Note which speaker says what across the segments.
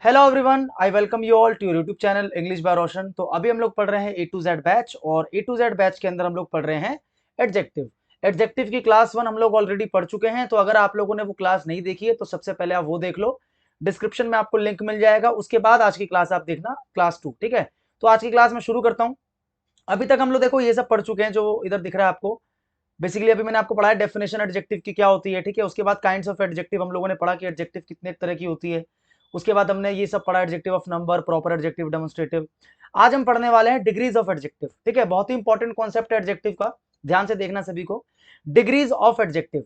Speaker 1: Hello everyone, I welcome you all to your YouTube channel English by Roshan. तो अभी हम लोग पढ़ रहे हैं ए टू जेड बैच, और ए टू जेड बैच के अंदर हम लोग पढ़ रहे हैं एडजेक्टिव। एडजेक्टिव की क्लास 1 हम लोग ऑलरेडी पढ़ चुके हैं। तो अगर आप लोगों ने वो क्लास नहीं देखी है तो सबसे पहले आप वो देख लो, डिस्क्रिप्शन में आपको लिंक मिल जाएगा। उसके बाद आज की क्लास आप देखना, क्लास 2। ठीक है, तो आज की क्लास में शुरू करता हूँ। अभी तक हम लोग देखो ये सब पढ़ चुके हैं जो इधर दिख रहा है आपको। बेसिकली अभी मैंने आपको पढ़ाया डेफिनेशन एडजेक्टिव की क्या होती है। ठीक है, उसके बाद काइंड्स ऑफ एडजेक्टिव हम लोगों ने पढ़ा कि एडजेक्टिव कितने तरह की होती है। उसके बाद हमने ये सब पढ़ा, adjective of number, proper adjective, demonstrative. आज हम पढ़ने वाले हैं डिग्रीज ऑफ एडजेक्टिव। ठीक है, बहुत ही इंपॉर्टेंट कॉन्सेप्ट है एडजेक्टिव का, ध्यान से देखना सभी को। डिग्रीज ऑफ एडजेक्टिव,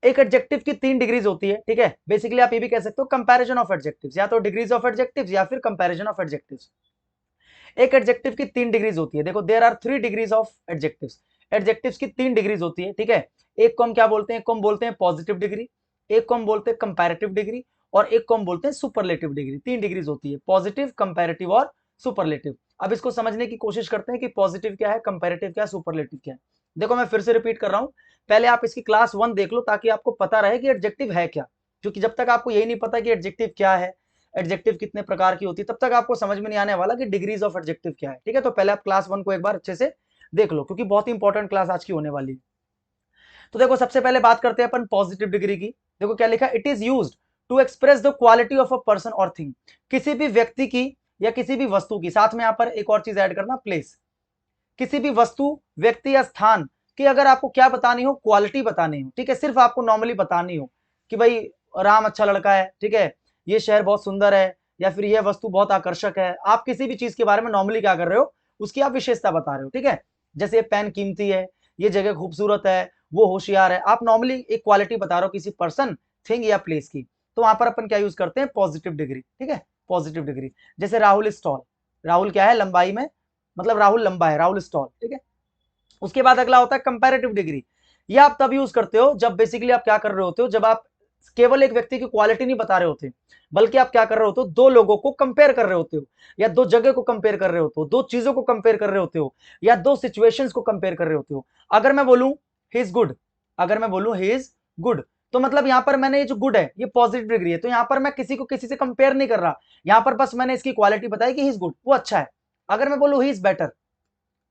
Speaker 1: एक एडजेक्टिव की 3 डिग्रीज होती है। ठीक है, बेसिकली आप ये भी कह सकते हो कंपैरिजन ऑफ एडजेक्टिव्स, या तो डिग्रीज ऑफ एडजेक्टिव्स या फिर कंपैरिजन ऑफ एडजेक्टिव्स। एक एडजेक्टिव की 3 डिग्रीज होती है। देखो, there are 3 degrees of adjectives. Adjectives की 3 डिग्रीज होती है। ठीक है, एक को हम क्या बोलते हैं, एक को हम बोलते हैं पॉजिटिव डिग्री, एक को हम बोलते हैं कंपैरेटिव डिग्री, और एक को हम बोलते हैं सुपरलेटिव डिग्री। 3 डिग्रीज होती है, पॉजिटिव, कंपैरेटिव और सुपरलेटिव। अब इसको समझने की कोशिश करते हैं कि पॉजिटिव क्या है, कंपैरेटिव क्या है, सुपरलेटिव क्या है। देखो, मैं फिर से रिपीट कर रहा हूं, पहले आप इसकी क्लास 1 देख लो ताकि आपको पता रहे कि एडजेक्टिव है क्या। क्योंकि जब तक आपको यही नहीं पता कि एडजेक्टिव क्या है, एडजेक्टिव कितने प्रकार की होती है, तब तक आपको समझ में नहीं आने वाला कि डिग्रीज ऑफ एडजेक्टिव क्या है। ठीक है, तो पहले आप क्लास 1 को एक बार अच्छे से देख लो, क्योंकि बहुत ही इंपॉर्टेंट क्लास आज की होने वाली है। तो देखो, सबसे पहले बात करते हैं अपन पॉजिटिव डिग्री की। देखो क्या लिखा, it is used to express the quality of a person और थिंग। किसी भी व्यक्ति की या किसी भी वस्तु की, साथ में यहां पर एक और चीज ऐड करना, प्लेस। किसी भी वस्तु, व्यक्ति या स्थान की अगर आपको क्या बतानी हो, क्वालिटी बतानी हो। ठीक है, सिर्फ आपको नॉर्मली बतानी हो कि भाई राम अच्छा लड़का है, ठीक है, ये शहर बहुत सुंदर है, या फिर यह वस्तु बहुत आकर्षक है। आप किसी भी चीज के बारे में नॉर्मली क्या कर रहे हो, उसकी आप विशेषता बता रहे हो। ठीक है, जैसे ये पेन कीमती है, ये जगह खूबसूरत है, वो होशियार है। आप नॉर्मली एक क्वालिटी बता रहे हो किसी पर्सन, थिंग या प्लेस की। तो वहां पर अपन क्या यूज करते हैं, पॉजिटिव डिग्री। ठीक है, पॉजिटिव डिग्री। जैसे राहुल इज टॉल, राहुल क्या है, लंबाई में, मतलब राहुल लंबा है, राहुल इज टॉल। ठीक है, उसके बाद अगला होता है कंपैरेटिव डिग्री। ये आप तब यूज करते हो जब बेसिकली आप क्या कर रहे होते हो, जब आप केवल एक व्यक्ति की क्वालिटी नहीं बता रहे होते, बल्कि आप क्या कर रहे होते हो, दो लोगों को कंपेयर कर रहे होते हो, या दो जगह को कंपेयर कर रहे होते हो, दो चीजों को कंपेयर कर रहे होते हो, या दो सिचुएशंस को कंपेयर कर रहे होते हो। अगर मैं बोलूं ही इज गुड, अगर मैं बोलूं ही इज गुड, तो मतलब यहां पर मैंने ये जो गुड है ये पॉजिटिव डिग्री है। तो यहां पर मैं किसी को किसी से कंपेयर नहीं कर रहा, यहां पर बस मैंने इसकी क्वालिटी बताई कि ही इज गुड, वो अच्छा है। अगर मैं बोलूं ही is better,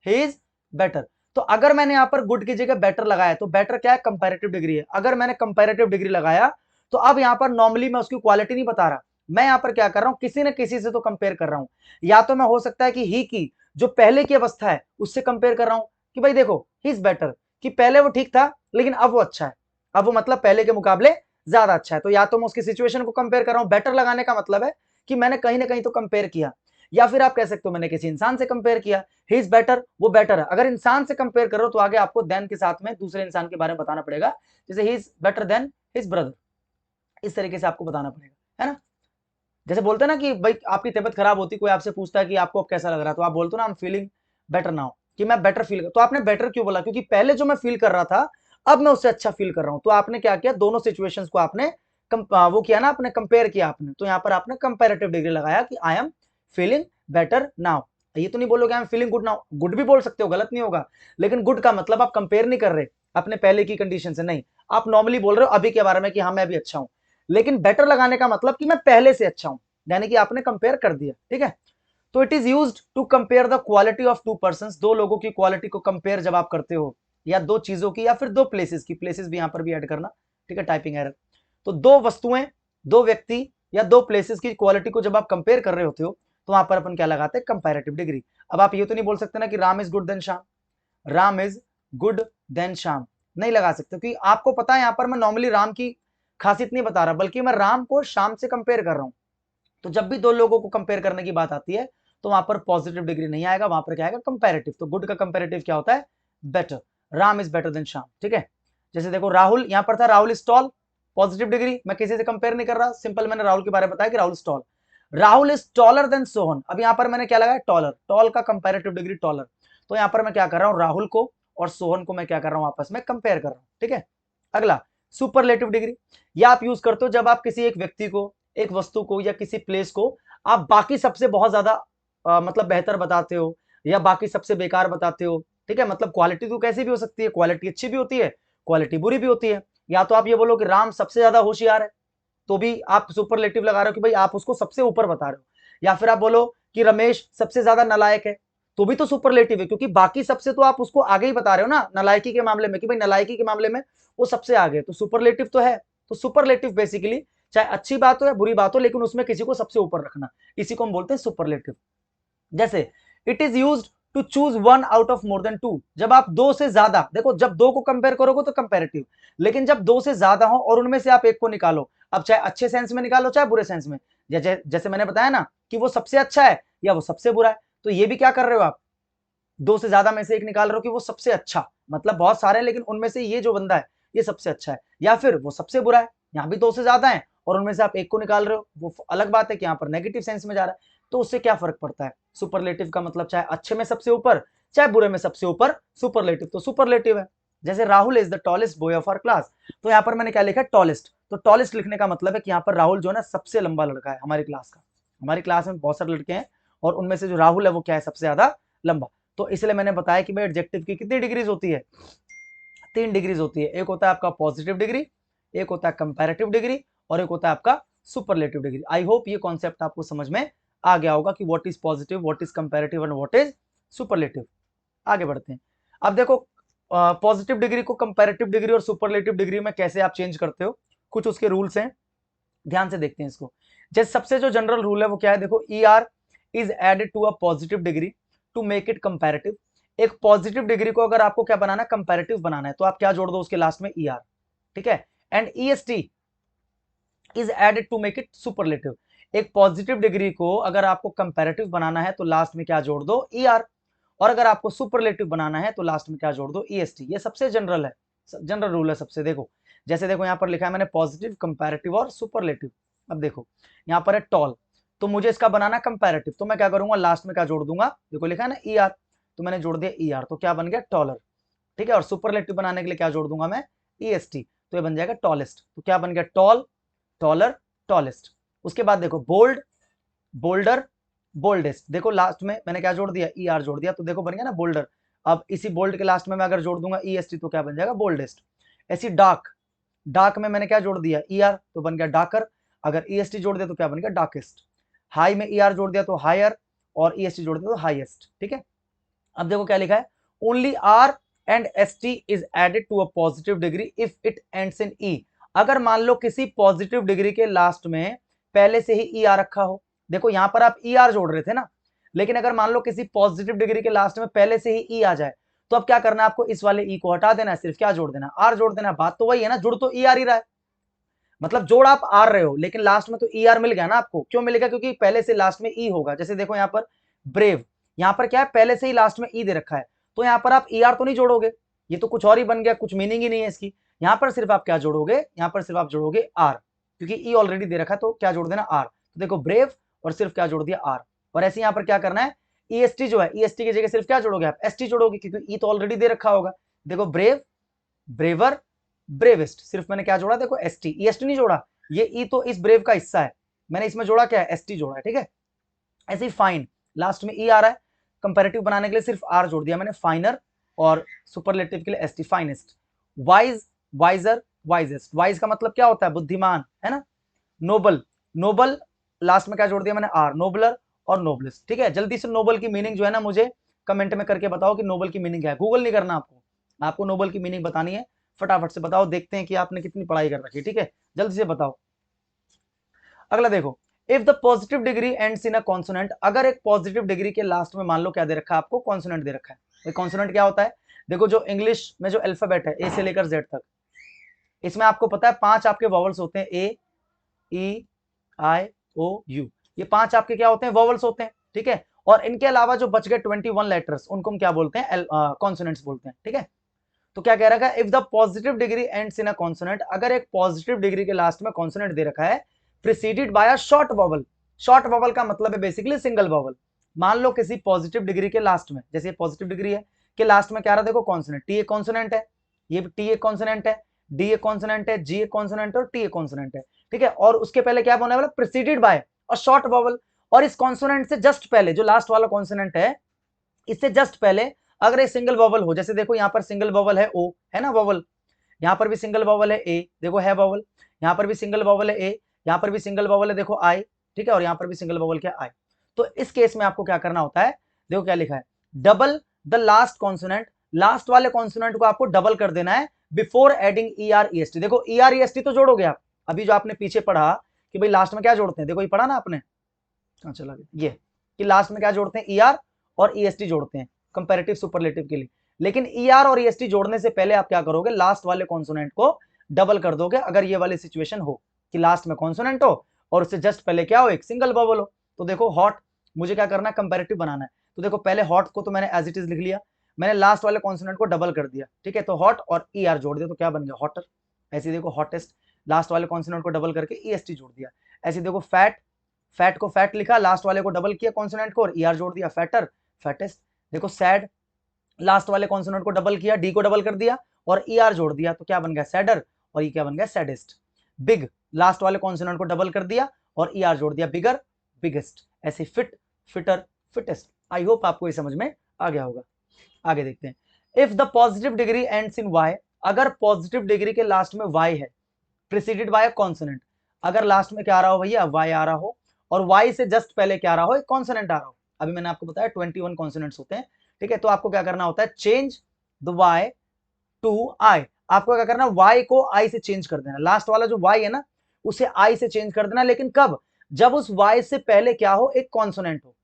Speaker 1: he is better, तो अगर मैंने यहां पर गुड की जगह बेटर लगाया तो बेटर क्या है, कंपैरेटिव डिग्री है। अगर मैंने कंपैरेटिव डिग्री लगाया तो अब यहां पर नॉर्मली मैं उसकी क्वालिटी नहीं बता रहा, मैं यहां पर क्या कर रहा हूं, किसी न किसी से तो कंपेयर कर रहा हूं। या तो मैं हो सकता है कि ही की जो पहले की अवस्था है उससे कंपेयर कर रहा हूं कि भाई देखो ही इज बेटर, कि पहले वो ठीक था लेकिन अब वो अच्छा है, अब वो मतलब पहले के मुकाबले ज्यादा अच्छा है। तो या तो मैं उसकी सिचुएशन को कंपेयर कर रहा हूं, बेटर लगाने का मतलब है कि मैंने कहीं ना कहीं तो कंपेयर किया। या फिर आप कह सकते हो मैंने किसी इंसान से कंपेयर किया, ही इज बेटर, वो बेटर है। अगर इंसान से कंपेयर करो तो आगे आपको देन के साथ में दूसरे इंसान के बारे में बताना पड़ेगा, जैसे ही is better then his brother, इस तरीके से आपको बताना पड़ेगा, है ना। जैसे बोलते हैं ना कि भाई आपकी तबियत खराब होती, कोई आपसे पूछता है कि आपको अब कैसा लग रहा है, तो आप बोलते हो ना, I am feeling better now, कि मैं बेटर फील कर। तो आपने बेटर क्यों बोला, क्योंकि पहले जो मैं फील कर रहा था अब मैं उससे अच्छा फील कर रहा हूं। तो आपने क्या किया, दोनों सिचुएशंस को आपने वो किया ना, आपने कंपेयर किया आपने, तो यहां पर आपने कंपेरेटिव डिग्री लगाया कि I am feeling better now. ये तो नहीं बोलोगे I am feeling good now, good भी बोल सकते हो, गलत नहीं होगा, लेकिन गुड का मतलब आप कंपेयर नहीं कर रहे अपने पहले की कंडीशन से, नहीं, आप नॉर्मली बोल रहे हो अभी के बारे में कि हाँ मैं अभी अच्छा हूं। लेकिन बेटर लगाने का मतलब कि मैं पहले से अच्छा हूं, यानी कि आपने कंपेयर कर दिया। ठीक है, तो it is used to compare the quality of two persons, दो लोगों की क्वालिटी को कंपेयर जब आप करते हो, या दो चीजों की, या फिर दो प्लेसेस की, प्लेसेस भी यहां पर भी ऐड करना। ठीक है, टाइपिंग एरर। तो दो वस्तुएं, दो व्यक्ति या दो प्लेसेस की क्वालिटी को जब आप कंपेयर कर रहे होते हो तो वहां पर अपन क्या लगाते हैं, कंपैरेटिव डिग्री। अब आप ये तो नहीं बोल सकते ना कि Ram is good than Shyam, Ram is good than Shyam, नहीं लगा सकते, क्योंकि आपको पता है यहां पर मैं नॉर्मली राम की खासियत नहीं बता रहा, बल्कि मैं राम को श्याम से कंपेयर कर रहा हूं। तो जब भी दो लोगों को कंपेयर करने की बात आती है तो वहां पर पॉजिटिव डिग्री नहीं आएगा, वहां पर क्या आएगा, कंपैरेटिव। तो गुड का कंपैरेटिव क्या होता है, better, Ram is better then Shyam. ठीक है, जैसे देखो राहुल, यहां पर था Rahul is tall, positive degree, मैं किसी से कंपेयर नहीं कर रहा, सिंपल मैंने राहुल के बारे में बताया कि Rahul is tall, Rahul is taller than Sohan. अब यहां पर मैंने क्या लगाया, टॉलर, टॉल का कंपैरेटिव डिग्री टॉलर। तो यहां पर मैं क्या कर रहा हूं, राहुल को और सोहन को मैं क्या कर रहा हूं, आपस में कंपेयर कर रहा हूं। ठीक है, अगला सुपरलेटिव डिग्री, या आप यूज करते हो जब आप किसी एक व्यक्ति को, एक वस्तु को या किसी प्लेस को आप बाकी सबसे बहुत ज्यादा मतलब बेहतर बताते हो, या बाकी सबसे बेकार बताते हो। ठीक है, मतलब क्वालिटी तो कैसी भी हो सकती है, क्वालिटी अच्छी भी होती है, क्वालिटी बुरी भी होती है। या तो आप ये बोलो कि राम सबसे ज्यादा होशियार है, तो भी आप सुपरलेटिव लगा रहे हो कि भाई आप उसको सबसे ऊपर बता रहे हो। या फिर आप बोलो कि रमेश सबसे ज्यादा नालायक है, तो भी तो सुपरलेटिव है, क्योंकि बाकी सबसे तो आप उसको आगे ही बता रहे हो ना नालायकी के मामले में, कि भाई नालायकी के मामले में वो सबसे आगे, तो सुपरलेटिव तो है। तो सुपरलेटिव बेसिकली चाहे अच्छी बात हो या बुरी बात हो, लेकिन उसमें किसी को सबसे ऊपर रखना, इसी को हम बोलते हैं सुपरलेटिव। जैसे it is used to choose one out of more than two, जब आप दो से ज्यादा, देखो जब दो को कंपेयर करोगे तो कंपेरेटिव, लेकिन जब दो से ज्यादा हो और उनमें से आप एक को निकालो, अब चाहे अच्छे सेंस में निकालो चाहे बुरे सेंस में, जैसे मैंने बताया ना कि वो सबसे अच्छा है या वो सबसे बुरा है, तो ये भी क्या कर रहे हो आप, दो से ज्यादा में से एक निकाल रहे हो कि वो सबसे अच्छा, मतलब बहुत सारे हैं लेकिन उनमें से ये जो बंदा है ये सबसे अच्छा है, या फिर वो सबसे बुरा है, यहाँ भी दो से ज्यादा है और उनमें से आप एक को निकाल रहे हो, वो अलग बात है कि यहाँ पर नेगेटिव सेंस में जा रहा है, तो उससे क्या फर्क पड़ता है। सुपरलेटिव का मतलब चाहे अच्छे में सबसे ऊपर चाहे बुरे में सबसे ऊपर, सुपरलेटिव तो सुपरलेटिव है। जैसे Rahul is the tallest boy of our class, तो यहाँ पर मैंने क्या लिखा है, टॉलेस्ट, तो टॉलेस्ट लिखने का मतलब है कि यहाँ पर राहुल जो है ना सबसे लंबा लड़का है हमारी क्लास का। हमारी क्लास में बहुत सारे लड़के हैं और उनमें से जो राहुल है वो क्या है, सबसे ज्यादा लंबा। तो इसलिए मैंने बताया कि भाई एडजेक्टिव की कितनी डिग्रीज होती है, 3 डिग्रीज होती है, एक होता है आपका पॉजिटिव डिग्री, एक होता है कंपैरेटिव डिग्री, और एक होता है आपका सुपरलेटिव डिग्री। आई होप ये कॉन्सेप्ट आपको समझ में आ गया होगा कि what is positive, what is comparative and what is superlative. आगे बढ़ते हैं। अब देखो पॉजिटिव डिग्री को कंपैरेटिव डिग्री और सुपरलेटिव डिग्री में कैसे आप चेंज करते हो, कुछ उसके रूल्स हैं, ध्यान से देखते हैं इसको। जैसे सबसे जो जनरल रूल है वो क्या है, देखो ER is added to a positive degree to make it comparative. एक पॉजिटिव डिग्री को अगर आपको क्या बनाना है, कंपैरेटिव बनाना है, तो आप क्या जोड़ दो उसके लास्ट में, ER, ठीक है। And EST is added to make it superlative. एक पॉजिटिव डिग्री को अगर आपको कंपैरेटिव बनाना है तो लास्ट में क्या जोड़ दो, ER, और अगर आपको सुपरलेटिव बनाना है तो लास्ट में क्या जोड़ दो, EST। ये सबसे जनरल है, जनरल रूल है सबसे। देखो जैसे देखो यहाँ पर लिखा है मैंने पॉजिटिव, कंपैरेटिव और सुपरलेटिव। अब देखो यहाँ पर है टॉल, तो मुझे इसका बनाना कंपैरेटिव, तो मैं क्या करूंगा, लास्ट में क्या जोड़ दूंगा, देखो लिखा है ना ER, तो मैंने जोड़ दिया ER, तो क्या बन गया, टॉलर, ठीक है। और सुपरलेटिव बनाने के लिए क्या जोड़ दूंगा मैं, EST, तो ये बन जाएगा टॉलेस्ट, तो क्या बन गया, टॉल, टॉलर, टॉलेस्ट। उसके बाद देखो बोल्ड, बोल्डर, बोल्डेस्ट, देखो लास्ट में मैंने क्या जोड़ दिया, ER जोड़ दिया, तो देखो बन गया ना बोल्डर। अब इसी बोल्ड के लास्ट में मैं अगर जोड़ दूंगा EST तो क्या बन जाएगा, बोल्डेस्ट। ऐसी डार्क, डार्क में मैंने क्या जोड़ दिया, ER, तो बन गया डार्कर, अगर EST जोड़ दिया तो क्या बन गया, डार्केस्ट। हाई में ER जोड़ दिया तो हायर, और EST जोड़ दिया तो हाईएस्ट, ठीक है। अब देखो क्या लिखा है, only R and ST is added to a positive degree if it ends in E। अगर मान लो किसी पॉजिटिव डिग्री के लास्ट में पहले से ही ER रखा हो, देखो यहां पर आप ER जोड़ रहे थे ना, लेकिन अगर मान लो किसी पॉजिटिव डिग्री के लास्ट में पहले से ही E आ जाए, तो अब क्या करना है आपको, इस वाले E को हटा देना है, सिर्फ क्या जोड़ देना, R जोड़ देना। बात तो वही है ना, जुड़ तो ER ही रहा है, मतलब जोड़ आप आर रहे हो, लेकिन लास्ट में तो ER मिल गया ना आपको। क्यों मिलेगा, क्योंकि पहले से लास्ट में E होगा। जैसे देखो यहाँ पर ब्रेव, यहाँ पर क्या है, पहले से ही लास्ट में E दे रखा है, तो यहाँ पर आप ER तो नहीं जोड़ोगे, ये तो कुछ और ही बन गया, कुछ मीनिंग ही नहीं है इसकी। यहाँ पर सिर्फ आप क्या जोड़ोगे, यहाँ पर सिर्फ आप जोड़ोगे R, क्योंकि E ऑलरेडी दे रखा है, तो क्या जोड़ देना, R। तो देखो ब्रेव और सिर्फ क्या जोड़ दिया, R। और ऐसे यहाँ पर क्या करना है, EST जो है, EST की जगह सिर्फ क्या जोड़ोगे आप, ST जोड़ोगे, क्योंकि E तो ऑलरेडी दे रखा होगा। देखो ब्रेव, ब्रेवर, ब्रेवेस्ट, सिर्फ मैंने क्या जोड़ा, देखो ST, EST नहीं जोड़ा, ये E तो इस ब्रेव का हिस्सा है, मैंने इसमें जोड़ा क्या है, ST जोड़ा है, ठीक है। ऐसे ही फाइन, लास्ट में E आ रहा है, कंपैरेटिव बनाने के लिए सिर्फ R जोड़ दिया मैंने, फाइनर, और सुपरलेटिव के लिए ST, finest. Wise, wiser, wisest, wise का मतलब क्या होता है, बुद्धिमान, है ना। नोबल, नोबल, लास्ट में क्या जोड़ दिया मैंने, R, नोबलर और नोबलेस्ट, ठीक है। जल्दी से नोबल की मीनिंग जो है ना मुझे कमेंट में करके बताओ कि नोबल की मीनिंग क्या है, गूगल नहीं करना आपको, आपको नोबल की मीनिंग बतानी है, फटाफट से बताओ, देखते हैं कि आपने कितनी पढ़ाई कर रखी है, ठीक है, जल्दी से बताओ। अगला देखो, if the positive degree ends in a consonant, अगर एक पॉजिटिव डिग्री के लास्ट में मान लो क्या दे रखा है आपको, कॉन्सोनेंट दे रखा है। कॉन्सोनेंट क्या होता है, देखो जो इंग्लिश में जो अल्फाबेट है A से लेकर Z तक, इसमें आपको पता है 5 आपके वॉवल्स होते हैं, A E I O U, ये 5 आपके क्या होते हैं, वॉवल्स होते हैं, ठीक है। और इनके अलावा जो बच गए 21 लेटर्स, उनको हम क्या बोलते हैं, कॉन्सोनेंट्स बोलते हैं, ठीक है। तो क्या कह रखा है, if the positive degree ends in a consonant, अगर एक पॉजिटिव डिग्री के लास्ट में कॉन्सोनेंट दे रखा है, preceded by a short vowel, short vowel का मतलब है बेसिकली सिंगल वॉवल। मान लो किसी पॉजिटिव डिग्री के लास्ट में, जैसे पॉजिटिव डिग्री है कि लास्ट में क्या रहा, देखो कॉन्सोनेंट, टी एक कॉन्सोनेंट है, ये टी एक कॉन्सोनेंट है, डी एक कॉन्सोनेंट है, जी एक कॉन्सोनेंट है और टी एक कॉन्सोनेंट है, ठीक है। और उसके पहले क्या होने वाला, प्रीसीडेड बाय और शॉर्ट वॉवल, और इस कॉन्सोनेंट से जस्ट पहले जो लास्ट वाला कॉन्सोनेंट है, इससे जस्ट पहले अगर ये सिंगल वॉवल हो, जैसे देखो यहाँ पर सिंगल वॉवल है O, है ना वॉवल, यहाँ पर भी सिंगल वॉवल है A, देखो है वॉवल, यहाँ पर भी सिंगल वॉवल है A, यहाँ पर भी सिंगल वॉवल है, देखो आई, ठीक है, और यहाँ पर भी सिंगल वॉवल क्या आई। तो इस केस में आपको क्या करना होता है, देखो क्या लिखा है, double the last consonant, last वाले कॉन्सोनेंट को आपको डबल कर देना है before adding E R E S T. देखो E R E S T तो जोड़ोगे आप, अभी जो आपने पीछे पढ़ा कि भाई लास्ट में क्या जोड़ते हैं, देखो ये पढ़ा ना आपने, चला ये कि लास्ट में क्या जोड़ते हैं, ई आर और ई एस टी जोड़ते हैं कंपैरेटिव सुपरलेटिव के लिए। लेकिन ई आर और ई एस टी जोड़ने से पहले आप क्या करोगे, लास्ट वाले कॉन्सोनेंट को डबल कर दोगे, अगर ये वाली सिचुएशन हो कि लास्ट में कॉन्सोनेंट हो और उससे जस्ट पहले क्या हो, एक सिंगल वॉवल हो। तो देखो हॉट, मुझे क्या करना है, कंपैरेटिव बनाना है। तो देखो पहले हॉट को तो मैंने एज इट इज लिख लिया, मैंने लास्ट वाले कॉन्सोनेंट को डबल कर दिया, ठीक है, तो हॉट और ई आर जोड़ दिया तो क्या बन गया, हॉटर। ऐसे देखो हॉटेस्ट, लास्ट वाले कॉन्सोनेंट को डबल करके ई एस टी जोड़ दिया। ऐसे देखो फैट, फैट को फैट लिखा, लास्ट वाले को डबल किया कॉन्सोनेंट को और ई आर जोड़ दिया, फैटर, फैटेस्ट। देखो सैड, लास्ट वाले कॉन्सोनेंट को डबल किया, डी को डबल कर दिया और ई आर जोड़ दिया तो क्या बन गया, सैडर, और ये क्या बन गया, सैडेस्ट। बिग, लास्ट वाले कॉन्सोनेंट को डबल कर दिया और ई आर जोड़ दिया, बिगर, बिगेस्ट। ऐसे fit, fitter, fittest. I hope आपको ये समझ में आ गया होगा। आगे देखते हैं, if the positive degree ends in Y, अगर पॉजिटिव डिग्री के लास्ट में वाई है प्रिसीडेड बाय कॉन्सोनेंट, अगर लास्ट में क्या आ रहा हो भैया, वाई आ रहा हो और वाई से जस्ट पहले क्या आ रहा हो, एक कॉन्सोनेंट आ रहा हो। अभी मैंने आपको बताया 21 कॉन्सोनेंट्स होते हैं, ठीक है, तो आपको क्या करना होता है, चेंज द वाई टू आई। आपको क्या करना है, वाई को आई से चेंज कर देना, लास्ट वाला जो वाई है ना उसे आई से चेंज कर देना, लेकिन कब, जब उस वाई से पहले क्या हो, एक कॉन्सोनेंट हो।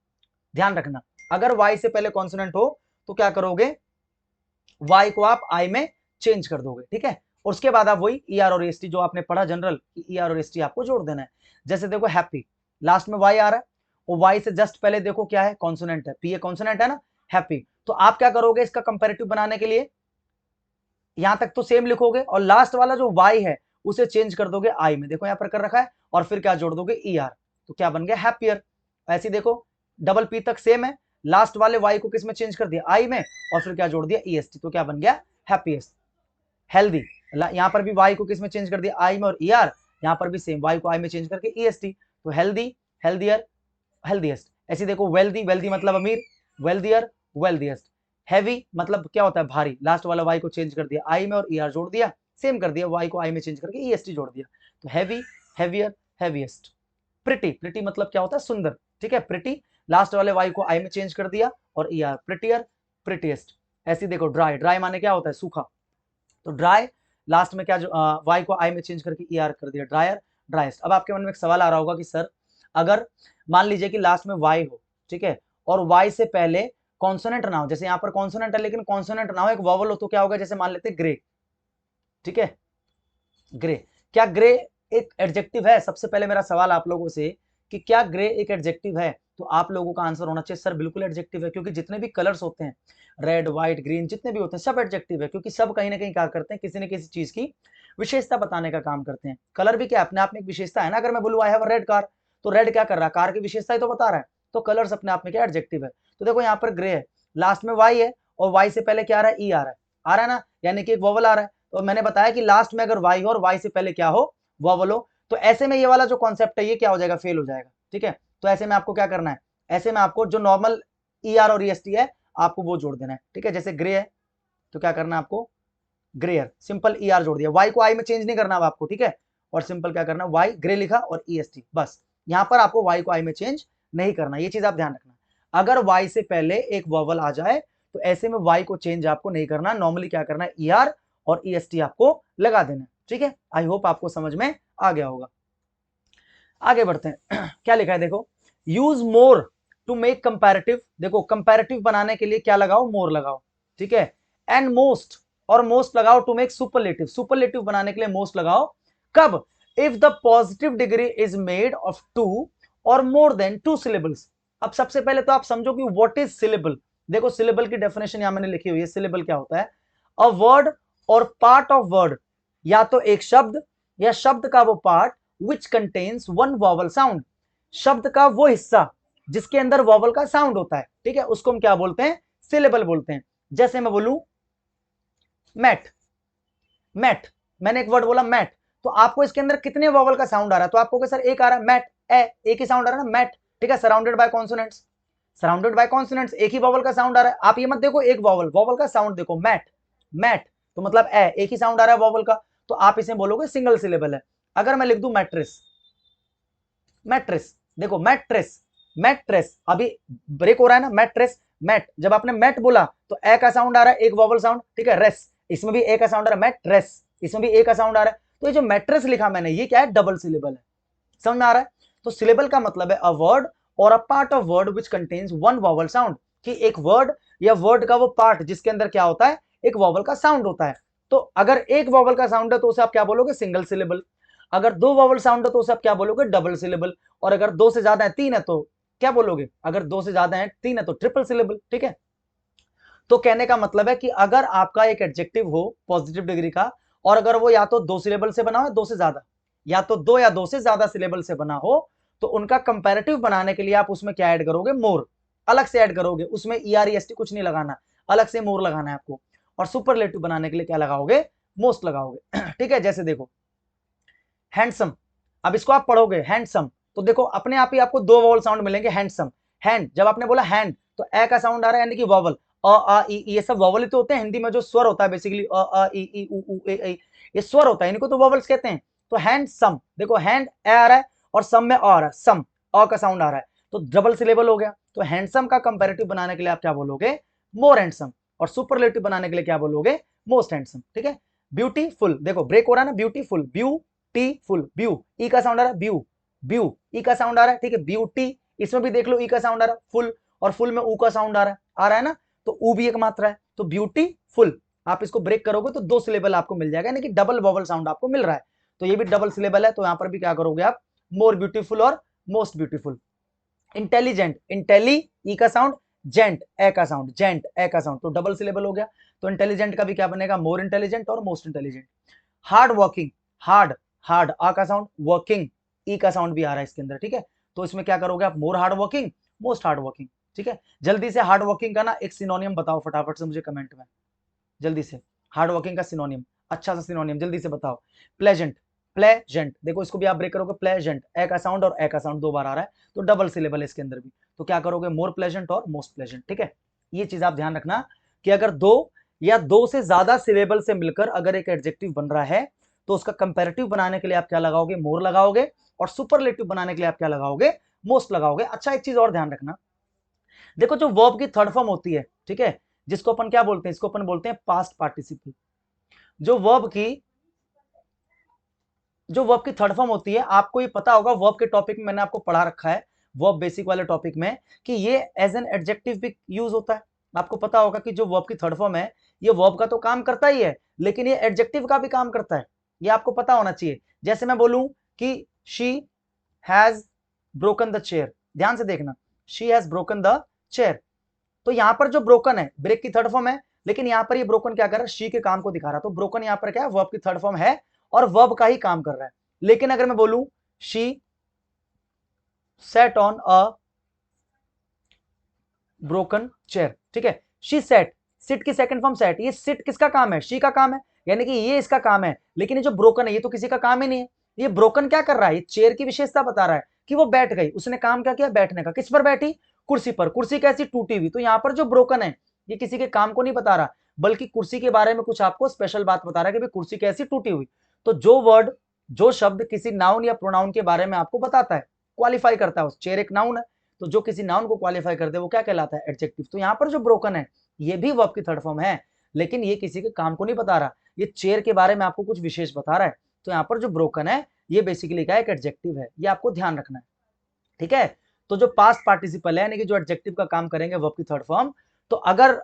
Speaker 1: ध्यान रखना, अगर वाई से पहले कॉन्सोनेंट हो तो क्या करोगे, वाई को आप आई में चेंज कर दोगे, ठीक है, और उसके बाद आप वही ई आर और एस टी जो आपने पढ़ा जनरल, ई आर और एस टी आपको जोड़ देना है। जैसे देखो हैप्पी, लास्ट में वाई आ रहा है और वाई से जस्ट पहले देखो क्या है, कॉन्सोनेंट है, पी ए कॉन्सोनेंट है ना, हैप्पी। तो आप क्या करोगे, इसका कंपैरेटिव बनाने के लिए यहां तक तो सेम लिखोगे और लास्ट वाला जो वाई है उसे चेंज कर दोगे आई में, देखो यहां पर कर रखा है, और फिर क्या जोड़ दोगे, ई आर, तो क्या बन गया, हैप्पियर। ऐसे देखो डबल पी तक सेम है, लास्ट वाले वाई को किस में चेंज कर दिया, आई में, और फिर क्या जोड़ दिया, ई एस टी, तो क्या बन गया, हैप्पीएस्ट। हेल्दी, यहां पर भी वाई को किस में चेंज कर दिया, आई में और ई आर, यहां पर भी सेम, वाई को आई में चेंज करके ई एस टी, तो हेल्दी, हेल्दियर, हेल्दीएस्ट। ऐसे देखो वेल्दी, वेल्दी मतलब अमीर, वेल्दियर, वेल्दीएस्ट। हैवी मतलब क्या होता है, भारी, लास्ट वाला वाई को चेंज कर दिया आई में और ई आर जोड़ दिया, सेम कर दिया, वाई को आई में चेंज करके ई एस टी जोड़ दिया, तो heavy, heavier, heaviest. Pretty, pretty मतलब क्या होता है, सुंदर, ठीक है, प्रिटी, लास्ट वाले वाई को आई में चेंज कर दिया और ई आर, प्रिटियर, प्रिटीएस्ट। ऐसे देखो ड्राई, ड्राई माने क्या होता है, सूखा, तो ड्राई, लास्ट में क्या जो वाई को आई में चेंज करके ई आर कर दिया, ड्रायर, ड्राइस्ट। अब आपके मन में एक सवाल आ रहा होगा कि सर अगर मान लीजिए कि लास्ट में वाई हो, ठीक है, और वाई से पहले कॉन्सोनेंट ना हो, जैसे यहां पर कॉन्सोनेंट है लेकिन कॉन्सोनेंट ना हो, एक वॉवल हो, तो क्या होगा, जैसे मान लेते ग्रे, ठीक है, ग्रे, क्या ग्रे एक एडजेक्टिव है, सबसे पहले मेरा सवाल आप लोगों से कि क्या ग्रे एक एडजेक्टिव है, तो आप लोगों का आंसर होना चाहिए सर बिल्कुल एडजेक्टिव है, क्योंकि जितने भी कलर्स होते हैं, रेड, व्हाइट, ग्रीन, जितने भी होते हैं सब एडजेक्टिव है, क्योंकि सब कहीं ना कहीं क्या करते हैं, किसी न किसी चीज की विशेषता बताने का काम करते हैं। कलर भी क्या अपने आप में एक विशेषता है ना, अगर मैं बोलूँ I have a red car, तो रेड क्या कर रहा है, कार की विशेषता ही तो बता रहा है, तो कलर्स अपने आप में क्या एडजेक्टिव है। तो देखो यहाँ पर ग्रे है, लास्ट में वाई है और वाई से पहले क्या आ रहा है, ई आ रहा है, आ रहा है ना, यानी कि एक वोवल आ रहा है, तो मैंने बताया कि लास्ट में अगर वाई हो और वाई से पहले क्या हो, वोवल हो, तो ऐसे में ये वाला जो कॉन्सेप्ट है ये क्या हो जाएगा, फेल हो जाएगा, ठीक है। तो ऐसे में आपको क्या करना है, ऐसे में आपको जो नॉर्मल ई आर और ई एस टी है आपको वो जोड़ देना है, ठीक है, जैसे ग्रे है तो क्या करना है आपको, ग्रेयर, सिंपल ई आर जोड़ दिया, वाई को आई में चेंज नहीं करना अब आपको, ठीक है, और सिंपल क्या करना, वाई ग्रे लिखा और ई एस टी, बस यहां पर आपको वाई को आई में चेंज नहीं करना, ये चीज आप ध्यान रखना। अगर वाई से पहले एक वॉवल आ जाए तो ऐसे में वाई को चेंज आपको नहीं करना, नॉर्मली क्या करना है, ई आर और ई एस टी आपको लगा देना, ठीक है। आई होप आपको समझ में आ गया होगा। आगे बढ़ते हैं क्या लिखा है देखो, use more to make comparative, देखो कंपैरेटिव बनाने के लिए क्या लगाओ, मोर लगाओ, ठीक है, एंड मोस्ट और मोस्ट लगाओ टू मेक सुपरलेटिव, सुपरलेटिव बनाने के लिए मोस्ट लगाओ, कब, if the positive degree is made of 2 or more than 2 syllables. अब सबसे पहले तो आप समझो कि व्हाट इज सिलेबल, देखो सिलेबल की डेफिनेशन यहां मैंने लिखी हुई है, सिलेबल क्या होता है, अ वर्ड और पार्ट ऑफ वर्ड, या तो एक शब्द या शब्द का वो part which contains one vowel sound, शब्द का वो हिस्सा जिसके अंदर वॉवल का साउंड होता है, ठीक है, उसको हम क्या बोलते हैं, सिलेबल बोलते हैं। जैसे मैं बोलूं मैट, मैट, मैंने एक वर्ड बोला मैट, तो आपको इसके अंदर कितने वॉवल का साउंड आ रहा है, तो आपको सर एक आ रहा है, मैट, एक ही साउंड आ रहा है ना, मैट, ठीक है, surrounded by consonants, surrounded by consonants, एक ही वॉवल का साउंड आ रहा है। आप ये मत देखो एक वॉवल, वॉवल का साउंड देखो, मैट, मैट, तो मतलब एक ही साउंड आ रहा है वॉवल का, तो आप इसे बोलोगे सिंगल सिलेबल है। अगर मैं लिख दूं मैट्रेस, मैट्रेस, देखो मैट्रेस, मैट्रेस अभी ब्रेक हो रहा है ना, मैट्रेस, मैट, जब आपने मैट बोला तो ए का साउंड आ रहा है, एक वॉवल साउंड, ठीक है। रेस, इसमें भी ए का साउंड आ रहा है, मैट्रेस, इसमें भी ए का साउंड आ रहा है। तो ये जो मैट्रेस लिखा मैंने, ये क्या है, डबल सिलेबल है, समझ में आ रहा है। तो सिलेबल का मतलब है अ वर्ड और a part of word which contains one vowel sound, कि एक वर्ड या वर्ड का वो पार्ट जिसके अंदर क्या होता है, एक वॉवल का साउंड होता है। तो अगर एक वॉवल का साउंड है तो उसे आप क्या बोलोगे, सिंगल सिलेबल। अगर दो वॉवल साउंड है तो उसे आप क्या बोलोगे, डबल सिलेबल। और अगर दो से ज्यादा है, तीन है, तो क्या बोलोगे, अगर दो से ज्यादा है, तीन है, तो ट्रिपल सिलेबल, ठीक है। तो कहने का मतलब है कि अगर आपका एक एडजेक्टिव हो पॉजिटिव डिग्री का, और अगर वो या तो दो सिलेबल से बना हो, दो से ज्यादा, या तो दो या दो से ज्यादा सिलेबल से बना हो, तो उनका कंपैरेटिव बनाने के लिए आप उसमें क्या ऐड करोगे, मोर, अलग से ऐड करोगे, उसमें EREST कुछ नहीं लगाना, अलग से मोर लगाना है आपको। और सुपरलेटिव बनाने के लिए क्या लगाओगे, मोस्ट लगाओगे। ठीक है, जैसे देखो हैंडसम, अब इसको आप पढ़ोगे हैंडसम, तो देखो अपने आप ही आपको दो वॉवल साउंड मिलेंगे, हैंडसम, हैंड, जब आपने बोला हैंड तो ए का साउंड आ रहा है, यानी कि वॉवल, अ आ ई, ये सब वॉवल ही तो होते हैं हिंदी में, जो स्वर होता है बेसिकली, अ आ ई उ ए, ये स्वर होता है, इनको तो वॉवल्स कहते हैं। तो हैंडसम, देखो हैंड ए आ रहा है और सम में आ रहा है, सम अ का साउंड आ रहा है, तो डबल सिलेबल हो गया। तो हैंडसम का कंपैरेटिव बनाने के लिए आप क्या बोलोगे, मोर हैंडसम। और सुपरलेटिव बनाने के लिए क्या बोलोगे, मोस्ट हैंडसम, ठीक है। ब्यूटीफुल, देखो ब्रेक हो रहा है ना, ब्यूटीफुल, ब्यूटीफुल, ब्यू, ई का साउंड आ रहा है, ब्यू, ब्यू, ई का साउंड आ रहा है, ठीक है। ब्यूटी, इसमें भी देख लो ई का साउंड आ रहा है, फुल, और फुल में ऊ का साउंड आ रहा है ना, तो ऊ भी एक मात्रा है, तो ब्यूटीफुल। आप इसको ब्रेक करोगे तो दो सिलेबल आपको मिल जाएगा, यानी कि डबल वॉवल साउंड आपको मिल रहा है। तो ये भी डबल सिलेबल है, तो यहां पर भी क्या करोगे आप, मोर ब्यूटीफुल और मोस्ट ब्यूटीफुल। इंटेलिजेंट, इंटेली ई का साउंड, जेंट ए का साउंड, जेंट ए का साउंड, तो डबल सिलेबल हो गया। तो इंटेलिजेंट का भी क्या बनेगा, मोर इंटेलिजेंट और most intelligent. Hard working, hard, hard आ का साउंड, वर्किंग ई का साउंड भी आ रहा है इसके अंदर, ठीक है। तो इसमें क्या करोगे आप, मोर hard working, most hard working, ठीक है। जल्दी से हार्ड वर्किंग का ना एक सिनोनियम बताओ फटाफट से मुझे कमेंट में, जल्दी से, हार्ड वर्किंग का सिनोनियम, अच्छा सा सिनोनियम जल्दी से बताओ। प्लेजेंट, प्लेजेंट, देखो इसको भी आप ब्रेक करोगे, प्लेजेंट ए का साउंड और ए का साउंड दो बार आ रहा है, तो डबल सिलेबल है इसके अंदर भी, तो क्या करोगे, मोर प्लेजेंट और मोस्ट प्लेजेंट, ठीक है। ये चीज आप ध्यान रखना कि अगर दो या दो से ज्यादा सिलेबल से मिलकर अगर एक एडजेक्टिव बन रहा है, तो उसका कंपैरेटिव बनाने के लिए आप क्या लगाओगे, मोर लगाओगे, और सुपरलेटिव बनाने के लिए आप क्या लगाओगे, मोस्ट लगाओगे। अच्छा एक चीज और ध्यान रखना, देखो जो वर्ब की थर्ड फॉर्म होती है, ठीक है, जिसको अपन क्या बोलते हैं, इसको अपन बोलते हैं पास्ट पार्टिसिपल। जो वर्ब की जो वर्ब की थर्ड फॉर्म होती है, आपको ये पता होगा, वर्ब के टॉपिक में मैंने आपको पढ़ा रखा है, वर्ब बेसिक वाले टॉपिक में, कि ये एज एन एडजेक्टिव भी यूज होता है। आपको पता होगा कि जो वर्ब की थर्ड फॉर्म है, ये वर्ब का तो काम करता ही है, लेकिन ये एडजेक्टिव का भी काम करता है, ये आपको पता होना चाहिए। जैसे मैं बोलूं कि she has broken the chair, ध्यान से देखना, she has broken the chair, तो यहां पर जो ब्रोकन है ब्रेक की थर्ड फॉर्म है, लेकिन यहां पर ये ब्रोकन क्या कर रहा है, शी के काम को दिखा रहा है, तो ब्रोकन यहां पर क्या है, वर्ब की थर्ड फॉर्म है और वर्ब का ही काम कर रहा है। लेकिन अगर मैं बोलूं she said on a broken chair, ठीक है, शी सेट, सिट की सेकंड फॉर्म सेट, ये सिट किसका काम है, शी का काम है, यानी कि ये इसका काम है, लेकिन ये जो ब्रोकन है ये तो किसी का काम ही नहीं है। ये ब्रोकन क्या कर रहा है, ये चेयर की विशेषता बता रहा है कि वो बैठ गई, उसने काम क्या किया, बैठने का, किस पर बैठी, कुर्सी पर, कुर्सी कैसी, टूटी हुई। तो यहां पर जो ब्रोकन है ये किसी के काम को नहीं बता रहा, बल्कि कुर्सी के बारे में कुछ आपको स्पेशल बात बता रहा है कि भाई कुर्सी कैसी टूटी हुई। तो जो वर्ड, जो शब्द किसी नाउन या प्रोनाउन के बारे में आपको बताता है, क्वालिफाई करता है, उस चेयर एक नाउन है, तो जो किसी नाउन को क्वालिफाई कर दे वो क्या कहलाता है, एडजेक्टिव। तो यहाँ पर जो ब्रोकन है ये भी वर्ब की थर्ड फॉर्म है, लेकिन ये किसी के काम को नहीं बता रहा, ये चेयर के बारे में आपको कुछ विशेष बता रहा है। तो यहाँ पर जो ब्रोकन है ये बेसिकली क्या है, एक एडजेक्टिव है, ये आपको ध्यान रखना है, ठीक है। तो जो पास्ट पार्टिसिपल है, यानी कि जो एडजेक्टिव का काम करेंगे वर्ब की थर्ड फॉर्म, तो अगर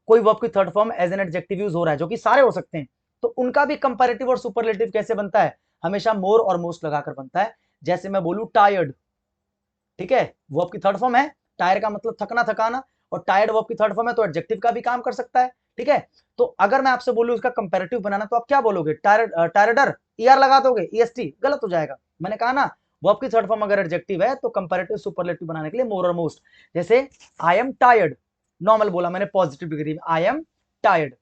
Speaker 1: कोई वर्ब की third form as an adjective use हो रहा है, जो कि सारे हो सकते हैं, तो उनका भी कंपैरेटिव और सुपरलेटिव कैसे बनता है, हमेशा मोर और मोस्ट लगाकर बनता है। जैसे मैं बोलूं टायर्ड, ठीक है, वर्ब की थर्ड फॉर्म है, टायर का मतलब थकना, थकाना, और टायर्ड वर्ब की थर्ड फॉर्म है, तो एडजेक्टिव का भी काम कर सकता है, ठीक है। तो अगर मैं आपसे बोलूं इसका कंपैरेटिव बनाना, तो आप क्या बोलोगे, टायर्डर, ईआर लगा दोगे, ईएसटी, गलत हो जाएगा। मैंने कहा ना, वर्ब की थर्ड फॉर्म अगर एडजेक्टिव है तो कंपैरेटिव सुपरलेटिव बनाने के लिए मोर और मोस्ट। जैसे आई एम टायर्ड, नॉर्मल बोला मैंने पॉजिटिव डिग्री में, I am tired,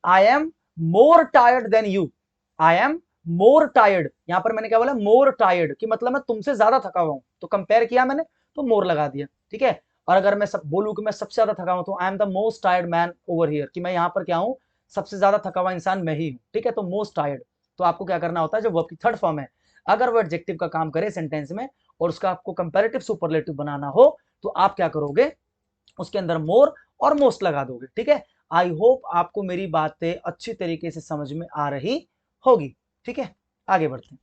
Speaker 1: I am more tired than you, I am more tired, यहां पर मैंने क्या बोला, मोर टायर्ड, कि मतलब मैं तुमसे ज्यादा थका हुआ हूं, तो कंपेयर किया मैंने तो मोर लगा दिया, ठीक है। और अगर मैं सब बोलूं कि मैं सबसे ज्यादा थका हूं, तो I am the most tired man over here, कि मैं यहां पर क्या हूं, सबसे ज्यादा थका हुआ इंसान मैं ही हूं, ठीक है। तो मोस्ट टायर्ड, तो आपको क्या करना होता है, जो वर्ब की थर्ड फॉर्म है, अगर वो एडजेक्टिव का काम करे सेंटेंस में, और उसका आपको कंपैरेटिव सुपरलेटिव बनाना हो तो आप क्या करोगे, उसके अंदर मोर और मोस्ट लगा दोगे। ठीक है, आई होप आपको मेरी बातें अच्छी तरीके से समझ में आ रही होगी। ठीक है, आगे बढ़ते हैं।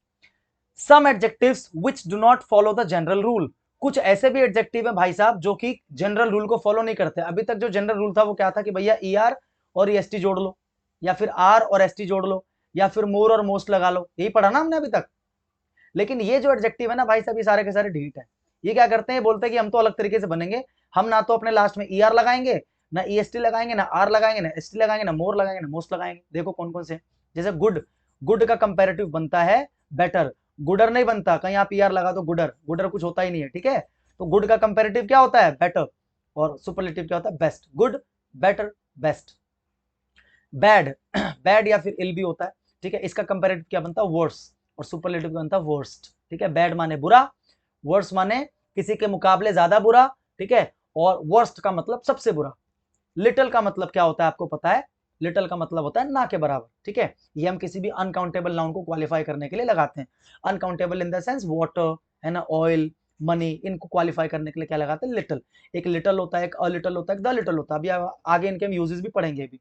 Speaker 1: Some adjectives which do not follow the general rule, कुछ ऐसे भी एडजेक्टिव है भाई साहब जो कि जनरल रूल को फॉलो नहीं करते। अभी तक जो जनरल रूल था वो क्या था कि भैया ई आर और ई एस टी जोड़ लो, या फिर आर और एस टी जोड़ लो, या फिर मोर और मोस्ट लगा लो, यही पढ़ा ना हमने अभी तक। लेकिन ये जो एडजेक्टिव है ना भाई साहब, ये सारे के सारे डिलीट है। ये क्या करते हैं, बोलते हैं कि हम तो अलग तरीके से बनेंगे, हम ना तो अपने लास्ट में ई आर लगाएंगे, ना ई एस टी लगाएंगे, ना आर लगाएंगे, ना एस टी लगाएंगे, ना मोर लगाएंगे, ना मोस्ट लगाएंगे। देखो कौन कौन से, जैसे गुड, गुड का कंपेरेटिव बनता है बेटर, गुडर नहीं बनता, कहीं आप ई आर लगा दो गुडर, गुडर कुछ होता ही नहीं है। ठीक है, तो गुड का कंपेरेटिव क्या होता है, बेटर, और सुपरलेटिव क्या होता है, best. Good, better, best. Bad, bad या फिर इल भी होता है। ठीक है, इसका कंपेरेटिव क्या बनता है, वर्स, और सुपरलेटिव क्या बनता है, वर्स्ट। ठीक है, बैड माने बुरा, वर्स माने किसी के मुकाबले ज्यादा बुरा। ठीक है, और वर्स्ट का मतलब सबसे बुरा। लिटिल का मतलब क्या होता है आपको पता है, लिटिल का मतलब होता है ना के बराबर। ठीक है, ये हम किसी भी अनकाउंटेबल नाउन को क्वालिफाई करने के लिए लगाते हैं। Uncountable in the sense water है ना, ऑयल, मनी, इनको क्वालिफाई करने के लिए क्या लगाते हैं, लिटिल। एक लिटिल होता है, एक अ लिटिल होता है, एक द लिटिल होता है। अभी आगे इनके हम यूजेस भी पढ़ेंगे अभी।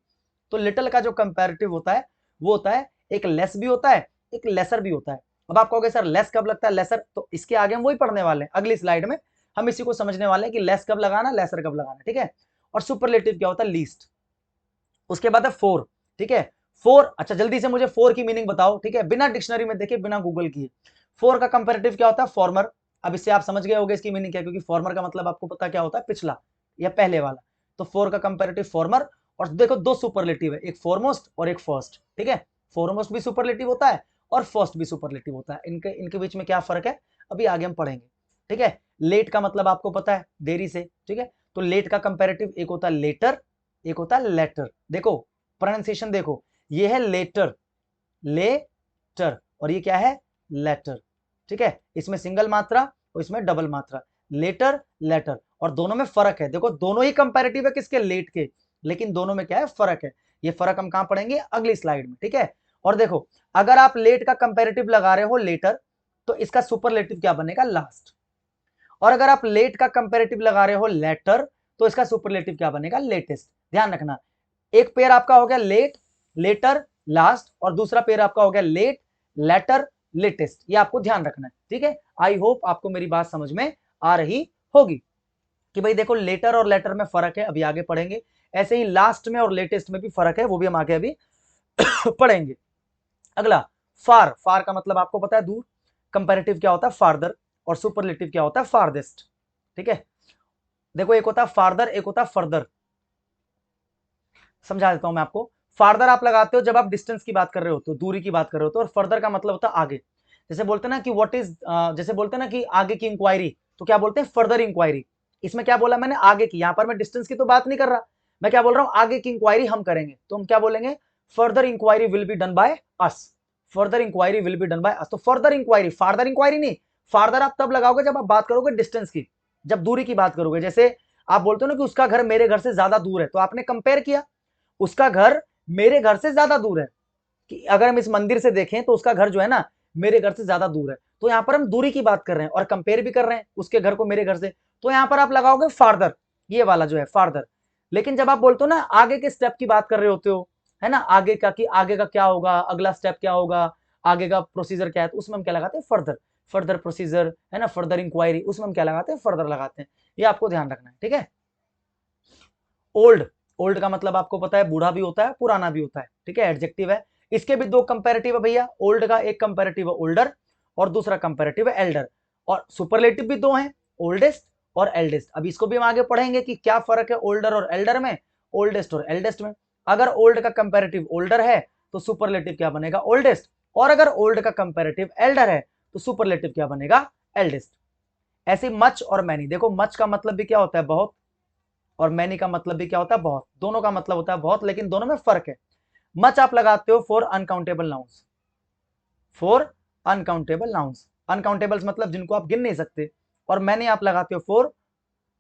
Speaker 1: तो लिटिल का जो कंपैरेटिव होता है वो होता है, एक लेस भी होता है, एक लेसर भी होता है। अब आप कहोगे सर लेस कब लगता है, लेसर, तो इसके आगे हम वही पढ़ने वाले हैं अगली स्लाइड में, हम इसी को समझने वाले हैं कि लेस कब लगाना, लेसर कब लगाना। ठीक है, और सुपरलेटिव क्या होता है, लीस्ट। उसके बाद है फोर। ठीक है, फोर, अच्छा जल्दी से मुझे फोर की मीनिंग बताओ। ठीक है, बिना डिक्शनरी में देखे, बिना गूगल किए, फोर का कंपैरेटिव क्या होता है, फॉर्मर। अब इससे आप समझ गए होंगे इसकी मीनिंग क्या है, क्योंकि फॉर्मर का मतलब आपको पता क्या होता है, पिछला या पहले वाला। तो फोर का कंपैरेटिव फॉर्मर। और देखो दो सुपरलेटिव है, एक फॉरमोस्ट और एक फर्स्ट। ठीक है, फॉरमोस्ट भी सुपरलेटिव होता है और फर्स्ट भी सुपरलेटिव होता है। इनके इनके बीच में क्या फर्क है अभी आगे हम पढ़ेंगे। ठीक है, लेट का मतलब आपको पता है, देरी से। ठीक है, तो लेट का कंपैरेटिव एक होता है लेटर, एक होता है लेटर। देखो प्रोनाउंसिएशन देखो, ये है लेटर, लेटर, और ये क्या है, लेटर। ठीक है, इसमें सिंगल मात्रा और इसमें डबल मात्रा, लेटर, लेटर, और दोनों में फर्क है। देखो दोनों ही कंपैरेटिव है किसके, लेट के, लेकिन दोनों में क्या है, फर्क है। ये फर्क हम कहां पढ़ेंगे, अगली स्लाइड में। ठीक है, और देखो अगर आप लेट का कंपैरेटिव लगा रहे हो लेटर, तो इसका सुपरलेटिव क्या बनेगा, लास्ट। और अगर आप लेट का कंपैरेटिव लगा रहे हो लेटर, तो इसका सुपरलेटिव क्या बनेगा, लेटेस्ट। ध्यान रखना, एक पेयर आपका हो गया लेट, लेटर, लास्ट, और दूसरा पेयर आपका हो गया लेट, लेटर, लेटेस्ट। ये आपको ध्यान रखना है। ठीक है, आई होप आपको मेरी बात समझ में आ रही होगी कि भाई देखो लेटर और लेटर में फर्क है, अभी आगे पढ़ेंगे। ऐसे ही लास्ट में और लेटेस्ट में भी फर्क है, वो भी हम आगे अभी पढ़ेंगे। अगला फार, फार का मतलब आपको पता है दूर, कंपैरेटिव क्या होता है, फार्दर, और सुपरलेटिव क्या होता है, फारदेस्ट। ठीक है, देखो एक होता है फार्दर, एक होता है फर्दर। समझा देता हूं मैं आपको। फार्दर आप लगाते हो जब आप डिस्टेंस की बात कर रहे होते हो, दूरी की बात कर रहे होते हो, और फर्दर का मतलब होता है आगे। जैसे बोलते हैं ना कि व्हाट इज, जैसे बोलते हैं ना कि आगे की इंक्वायरी, तो क्या बोलते हैं, फर्दर इंक्वायरी। इसमें क्या बोला मैंने, आगे की, यहां पर मैं डिस्टेंस की तो बात नहीं कर रहा, मैं क्या बोल रहा हूं, आगे की इंक्वायरी हम करेंगे, तो हम क्या बोलेंगे, further inquiry will be done by us, further inquiry will be done by us. तो फर्दर इंक्वायरी, फार्दर इंक्वायरी नहीं, फार्दर आप तब लगाओगे जब आप बात करोगे डिस्टेंस की, जब दूरी की बात करोगे। जैसे आप बोलते हो ना कि उसका घर मेरे घर से ज्यादा दूर है, तो आपने कंपेयर किया, उसका घर मेरे घर से ज्यादा दूर है, कि अगर हम इस मंदिर से देखें तो उसका घर जो है ना मेरे घर से ज्यादा दूर है, तो यहां पर हम दूरी की बात कर रहे हैं और कंपेयर भी कर रहे हैं उसके घर को मेरे घर से, तो यहां पर आप लगाओगे फार्दर, ये वाला जो है फार्दर। लेकिन जब आप बोलते हो ना आगे के स्टेप की बात कर रहे होते हो, है ना, आगे का, कि आगे का क्या होगा, अगला स्टेप क्या होगा, आगे का प्रोसीजर क्या है, तो उसमें हम क्या लगाते हैं, फर्दर, फर्दर प्रोसीजर, है ना, फर्दर इंक्वायरी, उसमें हम क्या लगाते हैं, फर्दर लगाते हैं। ये आपको ध्यान रखना है। ठीक है, ओल्ड, ओल्ड का मतलब आपको पता है बूढ़ा भी होता है, पुराना भी होता है। ठीक है, एडजेक्टिव है। इसके भी दो कंपैरेटिव है भैया, ओल्ड का एक कंपैरेटिव है ओल्डर और दूसरा कंपैरेटिव है एल्डर, और सुपरलेटिव भी दो हैं, ओल्डेस्ट और एल्डेस्ट। अब इसको भी हम आगे पढ़ेंगे कि क्या फर्क है ओल्डर और एल्डर में, ओल्डेस्ट और एल्डेस्ट में। अगर ओल्ड का कंपैरेटिव ओल्डर है तो सुपरलेटिव क्या बनेगा, ओल्डेस्ट, और अगर ओल्ड का कंपैरेटिव एल्डर है तो सुपरलेटिव क्या बनेगा, एल्डेस्ट। ऐसे मच और मैनी, देखो मच का मतलब भी क्या होता है, बहुत, और मैनी का मतलब भी क्या होता है, बहुत, दोनों का मतलब होता है बहुत, लेकिन दोनों में फर्क है। मच आप लगाते हो for uncountable nouns, for uncountable nouns, uncountables मतलब जिनको आप गिन नहीं सकते, और मैनी आप लगाते हो फॉर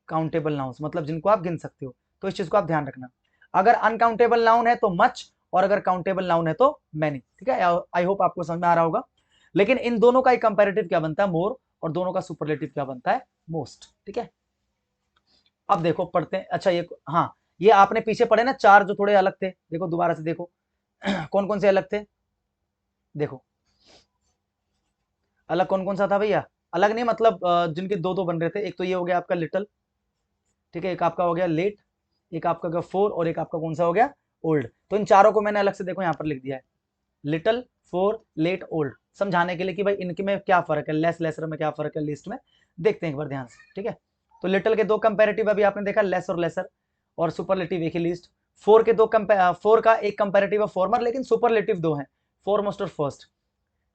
Speaker 1: काउंटेबल नाउन्स, मतलब जिनको आप गिन सकते हो। तो इस चीज को आप ध्यान रखना, अगर अनकाउंटेबल नाउन है तो मच, और अगर काउंटेबल नाउन है तो मैनी। ठीक है, आई होप आपको समझ में आ रहा होगा। लेकिन इन दोनों का एक कंपैरेटिव क्या बनता है, मोर और दोनों का सुपरलेटिव क्या बनता है, मोस्ट। ठीक है, अब देखो पढ़ते हैं। अच्छा ये, हाँ ये आपने पीछे पढ़े ना चार जो थोड़े अलग थे, देखो दोबारा से देखो कौन कौन से अलग थे, देखो अलग कौन कौन सा था भैया, अलग नहीं मतलब जिनके दो दो बन रहे थे। एक तो ये हो गया आपका लिटिल, ठीक है, एक आपका हो गया लेट, एक आपका हो गया फोर, और एक आपका कौन सा हो गया, ओल्ड। तो इन चारों को मैंने अलग से देखो यहाँ पर लिख दिया है, लिटिल, फोर, लेट, ओल्ड, समझाने के लिए कि भाई इनके में क्या फर्क है, लेस लेसर में क्या फर्क है, लिस्ट में देखते हैं एक बार ध्यान से। ठीक है, तो लिटिल के दो कंपेरेटिव अभी आपने देखा, लेस और लेसर, और सुपरलेटिव एक ही लिस्ट। फोर के दो फोर का एक कंपेरेटिव है फॉर्मर, लेकिन सुपरलेटिव दो है, फॉरमोस्ट और फर्स्ट।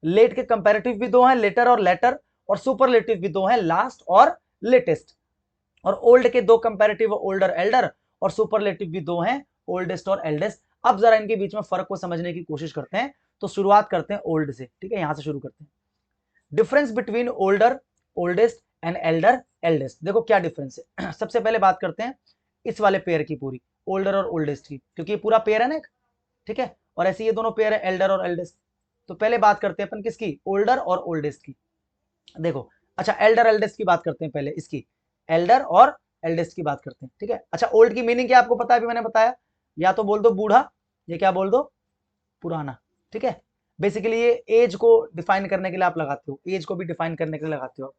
Speaker 1: लेट के कंपेरेटिव भी दो हैं, लेटर और लेटर, और सुपरलेटिव भी दो हैं, लास्ट और लेटेस्ट। और ओल्ड के दो कंपेरेटिव, ओल्डर, एल्डर, और सुपरलेटिव भी दो हैं, ओल्डेस्ट और एल्डेस्ट। अब जरा इनके बीच में फर्क को समझने की कोशिश करते हैं, तो शुरुआत करते हैं ओल्ड से। ठीक है, यहां से शुरू करते हैं। Difference between older, oldest and Elder, eldest. देखो क्या डिफरेंस है। सबसे पहले बात करते हैं इस वाले पेयर की, पूरी ओल्डर और ओल्डेस्ट की, क्योंकि ये पूरा पेयर है ना एक, ठीक है, और ऐसे ये दोनों पेयर है, एल्डर और एल्डेस्ट। तो पहले बात करते हैं अपन किसकी, ओल्डर और ओल्डेस्ट की। देखो अच्छा, एल्डर एल्डेस्ट की बात करते हैं पहले, इसकी एल्डर और एल्डेस्ट की बात करते हैं। ठीक है, अच्छा ओल्ड की मीनिंग क्या आपको पता है, अभी मैंने बताया, या तो बोल दो बूढ़ा, ये क्या बोल दो, पुराना। ठीक है, बेसिकली ये एज को डिफाइन करने के लिए आप लगाते हो, एज को भी डिफाइन करने के लिए लगाते हो।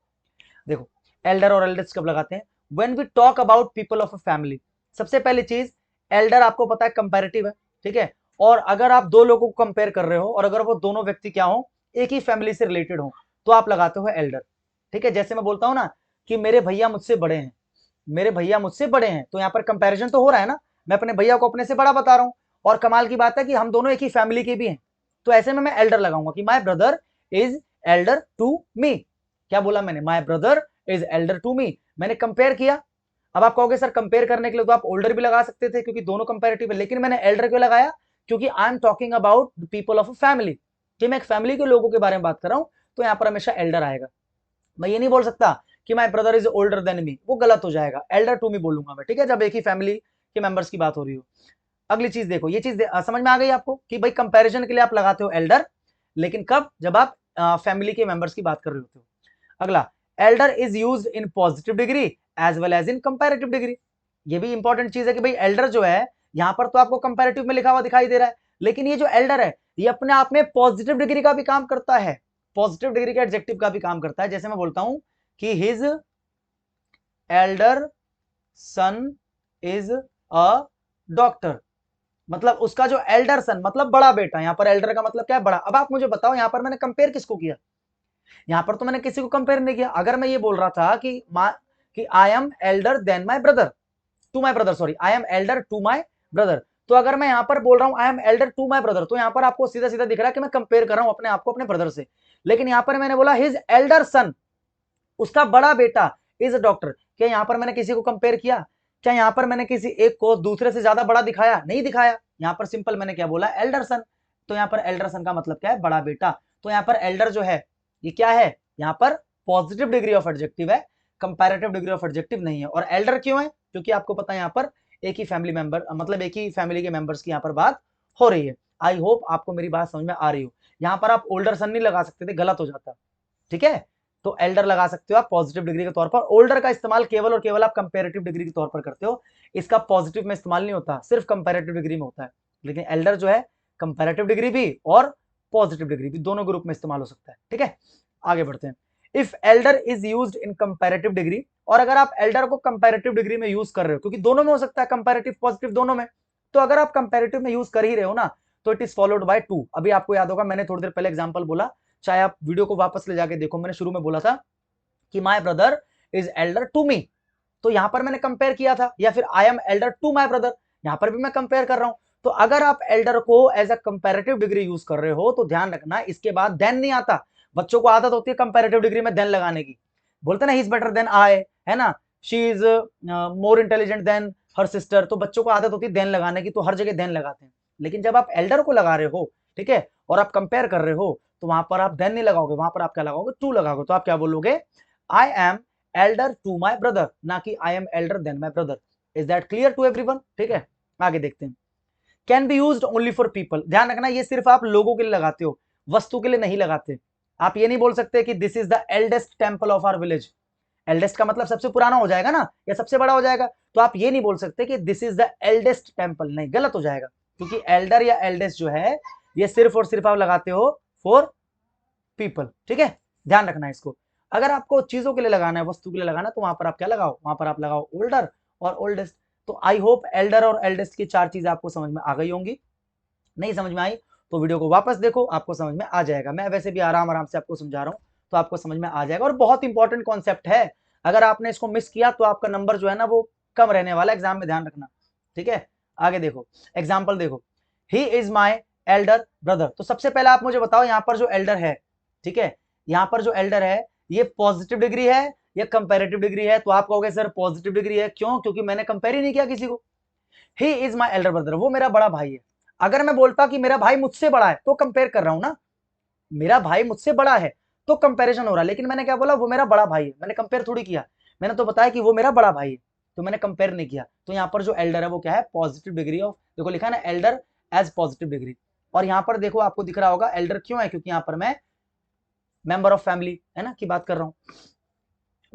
Speaker 1: देखो एल्डर और एल्डेस्ट कब लगाते हैं, when we talk about people of a family. सबसे पहली चीज, एल्डर आपको पता है कंपैरेटिव है, ठीक है, और अगर आप दो लोगों को कंपेयर कर रहे हो और अगर वो दोनों व्यक्ति क्या हो, एक ही फैमिली से रिलेटेड हो, तो आप लगाते हो एल्डर। ठीक है, जैसे मैं बोलता हूं ना कि मेरे भैया मुझसे बड़े हैं, मेरे भैया मुझसे बड़े हैं, तो यहां पर कंपैरिजन तो हो रहा है ना, मैं अपने भैया को अपने से बड़ा बता रहा हूं, और कमाल की बात है कि हम दोनों एक ही फैमिली के भी हैं, तो ऐसे में मैं एल्डर लगाऊंगा कि my brother is elder to me. क्या बोला मैंने, my brother is elder to me, मैंने कंपेयर किया। अब आप कहोगे सर कंपेयर करने के लिए तो आप ओल्डर भी लगा सकते थे क्योंकि दोनों कंपेरेटिव है, लेकिन मैंने एल्डर क्यों लगाया, क्योंकि I am talking about the people of a family, कि मैं एक फैमिली के लोगों के बारे में बात कर रहा हूं, तो यहां पर हमेशा एल्डर आएगा। मैं ये नहीं बोल सकता कि my brother is older than me, वो गलत हो जाएगा, एल्डर टू मी बोलूंगा मैं। ठीक है, जब एक ही फैमिली के मेंबर्स की बात हो रही हो। अगली चीज देखो, ये चीज समझ में आ गई आपको कि भाई कंपैरिजन के लिए आप लगाते हो एल्डर, लेकिन कब, जब आप फैमिली के मेंबर्स की बात कर रहे होते हो। अगला, elder is used in positive degree as well as in comparative degree. ये भी इंपॉर्टेंट चीज है कि भाई एल्डर जो है, यहां पर तो आपको कंपैरेटिव में लिखा हुआ दिखाई दे रहा है, लेकिन ये जो एल्डर है ये अपने आप में पॉजिटिव डिग्री का भी काम करता है, पॉजिटिव डिग्री का एडजेक्टिव का भी काम करता है। जैसे मैं बोलता हूं कि his elder son is a doctor, मतलब उसका जो एल्डर सन मतलब बड़ा बेटा, यहां पर एल्डर का मतलब क्या है, बड़ा। अब आप मुझे बताओ यहां पर मैंने कंपेयर किसको किया, यहां पर तो मैंने किसी को कंपेयर नहीं किया। अगर मैं ये बोल रहा था कि I am elder than my brother, to my brother, sorry I am elder to my brother, तो अगर मैं यहां पर बोल रहा हूं I am elder to my brother, तो यहां पर आपको सीधा सीधा दिख रहा है कि मैं कंपेयर कर रहा हूं अपने आप को अपने ब्रदर से। लेकिन यहां पर मैंने बोला हिज एल्डर सन, उसका बड़ा बेटा इज अ डॉक्टर, क्या यहां पर मैंने किसी को कंपेयर किया, क्या यहां पर मैंने किसी एक को दूसरे से ज्यादा बड़ा दिखाया, नहीं दिखाया। यहां पर सिंपल मैंने क्या बोला, एल्डर सन। तो यहां पर एल्डर सन का मतलब क्या है, बड़ा बेटा। तो यहां पर एल्डर जो है ये क्या है, यहां पर पॉजिटिव डिग्री ऑफ एडजेक्टिव है, कंपैरेटिव डिग्री ऑफ एडजेक्टिव नहीं है। और एल्डर क्यों है, क्योंकि आपको पता है यहां पर एक ही फैमिली मेंबर, मतलब एक ही फैमिली के मेंबर्स की यहां पर बात हो रही है। आई होप आपको मेरी बात समझ में आ रही हो। यहां पर आप ओल्डर सन नहीं लगा सकते थे, गलत हो जाता। ठीक है, तो एल्डर लगा सकते हो आप पॉजिटिव डिग्री के तौर पर। ओल्डर का इस्तेमाल केवल और केवल आप कंपैरेटिव डिग्री के तौर पर करते हो, इसका पॉजिटिव में इस्तेमाल नहीं होता, सिर्फ कंपैरेटिव डिग्री में होता है। लेकिन एल्डर जो है कंपैरेटिव डिग्री भी और पॉजिटिव डिग्री भी दोनों ग्रुप में इस्तेमाल हो सकता है। ठीक है, आगे बढ़ते हैं। If Elder is used in comparative degree, और अगर आप एल्डर को कंपैरेटिव डिग्री में यूज कर रहे हो, क्योंकि दोनों में हो सकता है कंपैरेटिव पॉजिटिव दोनों में, तो अगर आप कंपैरेटिव में यूज कर ही रहे हो ना, तो it is followed by two. अभी आपको याद होगा मैंने थोड़ी देर पहले एग्जांपल बोला, चाहे आप वीडियो को वापस ले जाके देखो, मैंने शुरू में बोला था कि my brother is elder to me, तो यहां पर मैंने कंपेयर किया था। या फिर I am elder to my brother, यहां पर भी मैं कंपेयर कर रहा हूं। तो अगर आप एल्डर को as a comparative degree use कर रहे हो तो ध्यान रखना इसके बाद देन नहीं आता। बच्चों को आदत होती है कंपैरेटिव डिग्री में देन लगाने की, बोलते ना he is better than I, है ना, she is more intelligent than her sister, तो बच्चों को आदत होती है देन लगाने की, तो हर जगह देन लगाते हैं। लेकिन जब आप एल्डर को लगा रहे हो, ठीक है, और आप कंपेयर कर रहे हो, तो वहां पर आप देन नहीं लगाओगे, वहां पर आप क्या लगाओगे, टू लगाओगे। तो आप क्या बोलोगे, I am elder to my brother, ना कि I am elder than my brother. Is that clear to everyone? ठीक है, आगे देखते हैं। Can be used only for people, ध्यान रखना ये सिर्फ आप लोगों के लिए लगाते हो, वस्तु के लिए नहीं लगाते। आप ये नहीं बोल सकते कि this is the eldest temple of our village. Eldest का मतलब सबसे पुराना हो जाएगा ना, या सबसे बड़ा हो जाएगा। तो आप ये नहीं बोल सकते कि this is the eldest temple, नहीं, गलत हो जाएगा, क्योंकि एल्डर या एल्डेस्ट जो है ये सिर्फ और सिर्फ आप लगाते हो फॉर पीपल, ठीक है, ध्यान रखना है इसको। अगर आपको चीजों के लिए लगाना है, वस्तु के लिए लगाना है, तो वहां पर आप क्या लगाओ, वहां पर आप लगाओ ओल्डर और ओल्डेस्ट। तो आई होप एल्डर और एल्डेस्ट की चार चीजें आपको समझ में आ गई होंगी। नहीं समझ में आई तो वीडियो को वापस देखो, आपको समझ में आ जाएगा। मैं वैसे भी आराम आराम से आपको समझा रहा हूं, तो आपको समझ में आ जाएगा। और बहुत इंपॉर्टेंट कॉन्सेप्ट है, अगर आपने इसको मिस किया तो आपका नंबर जो है ना वो कम रहने वाला एग्जाम में, ध्यान रखना, ठीक है। आगे देखो, एग्जाम्पल देखो, he is my elder brother. तो सबसे पहले आप मुझे बताओ, यहाँ पर जो एल्डर है, ठीक है, यहाँ पर जो एल्डर है ये पॉजिटिव डिग्री है या कंपेरेटिव डिग्री है? तो आप कहोगे सर पॉजिटिव डिग्री है, क्यों? क्योंकि मैंने कंपेयर ही नहीं किया किसी को। He is my elder brother, वो मेरा बड़ा भाई है। अगर मैं बोलता कि मेरा भाई मुझसे बड़ा है तो कंपेयर कर रहा हूं ना, मेरा भाई मुझसे बड़ा है तो कंपैरिजन हो रहा है। लेकिन मैंने क्या बोला, वो मेरा बड़ा भाई है, मैंने कंपेयर थोड़ी किया, मैंने तो बताया कि वो मेरा बड़ा भाई है, तो मैंने कंपेयर नहीं किया। तो यहाँ पर जो एल्डर है वो क्या है, पॉजिटिव डिग्री ऑफ, देखो लिखा है ना एल्डर एज पॉजिटिव डिग्री। और यहाँ पर देखो आपको दिख रहा होगा एल्डर क्यों है, क्योंकि यहाँ पर मैं मेंबर ऑफ फैमिली है ना की बात कर रहा हूँ।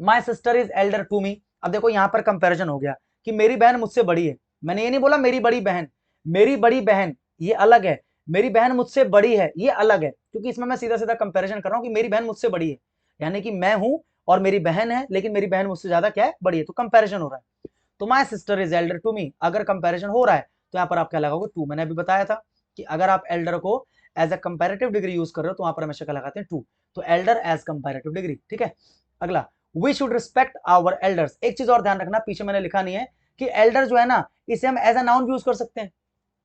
Speaker 1: My sister is elder to me. अब देखो यहाँ पर कंपेरिजन हो गया कि मेरी बहन मुझसे बड़ी है, मैंने ये नहीं बोला मेरी बड़ी बहन, मेरी बड़ी बहन ये अलग है, मेरी बहन मुझसे बड़ी है ये अलग है, क्योंकि इसमें मैं सीधा सीधा कंपैरिजन कर रहा हूं कि मेरी बहन मुझसे बड़ी है, यानी कि मैं हूं और मेरी बहन है, लेकिन मेरी बहन मुझसे ज्यादा क्या है, बड़ी है, तो कंपैरिजन हो रहा है। तो my sister is elder to me, अगर कंपैरिजन हो रहा है तो यहाँ पर आप क्या लगाओगे, टू। मैंने अभी बताया था कि अगर आप एल्डर को as a comparative degree use कर रहे हो तो वहां पर हमेशा क्या लगाते हैं, टू। तो एल्डर एज कंपैरेटिव डिग्री, ठीक है। अगला, we should respect our elders. एक चीज और ध्यान रखना, पीछे मैंने लिखा नहीं है कि एल्डर जो है ना इसे हम एज अ नाउन भी यूज कर सकते हैं।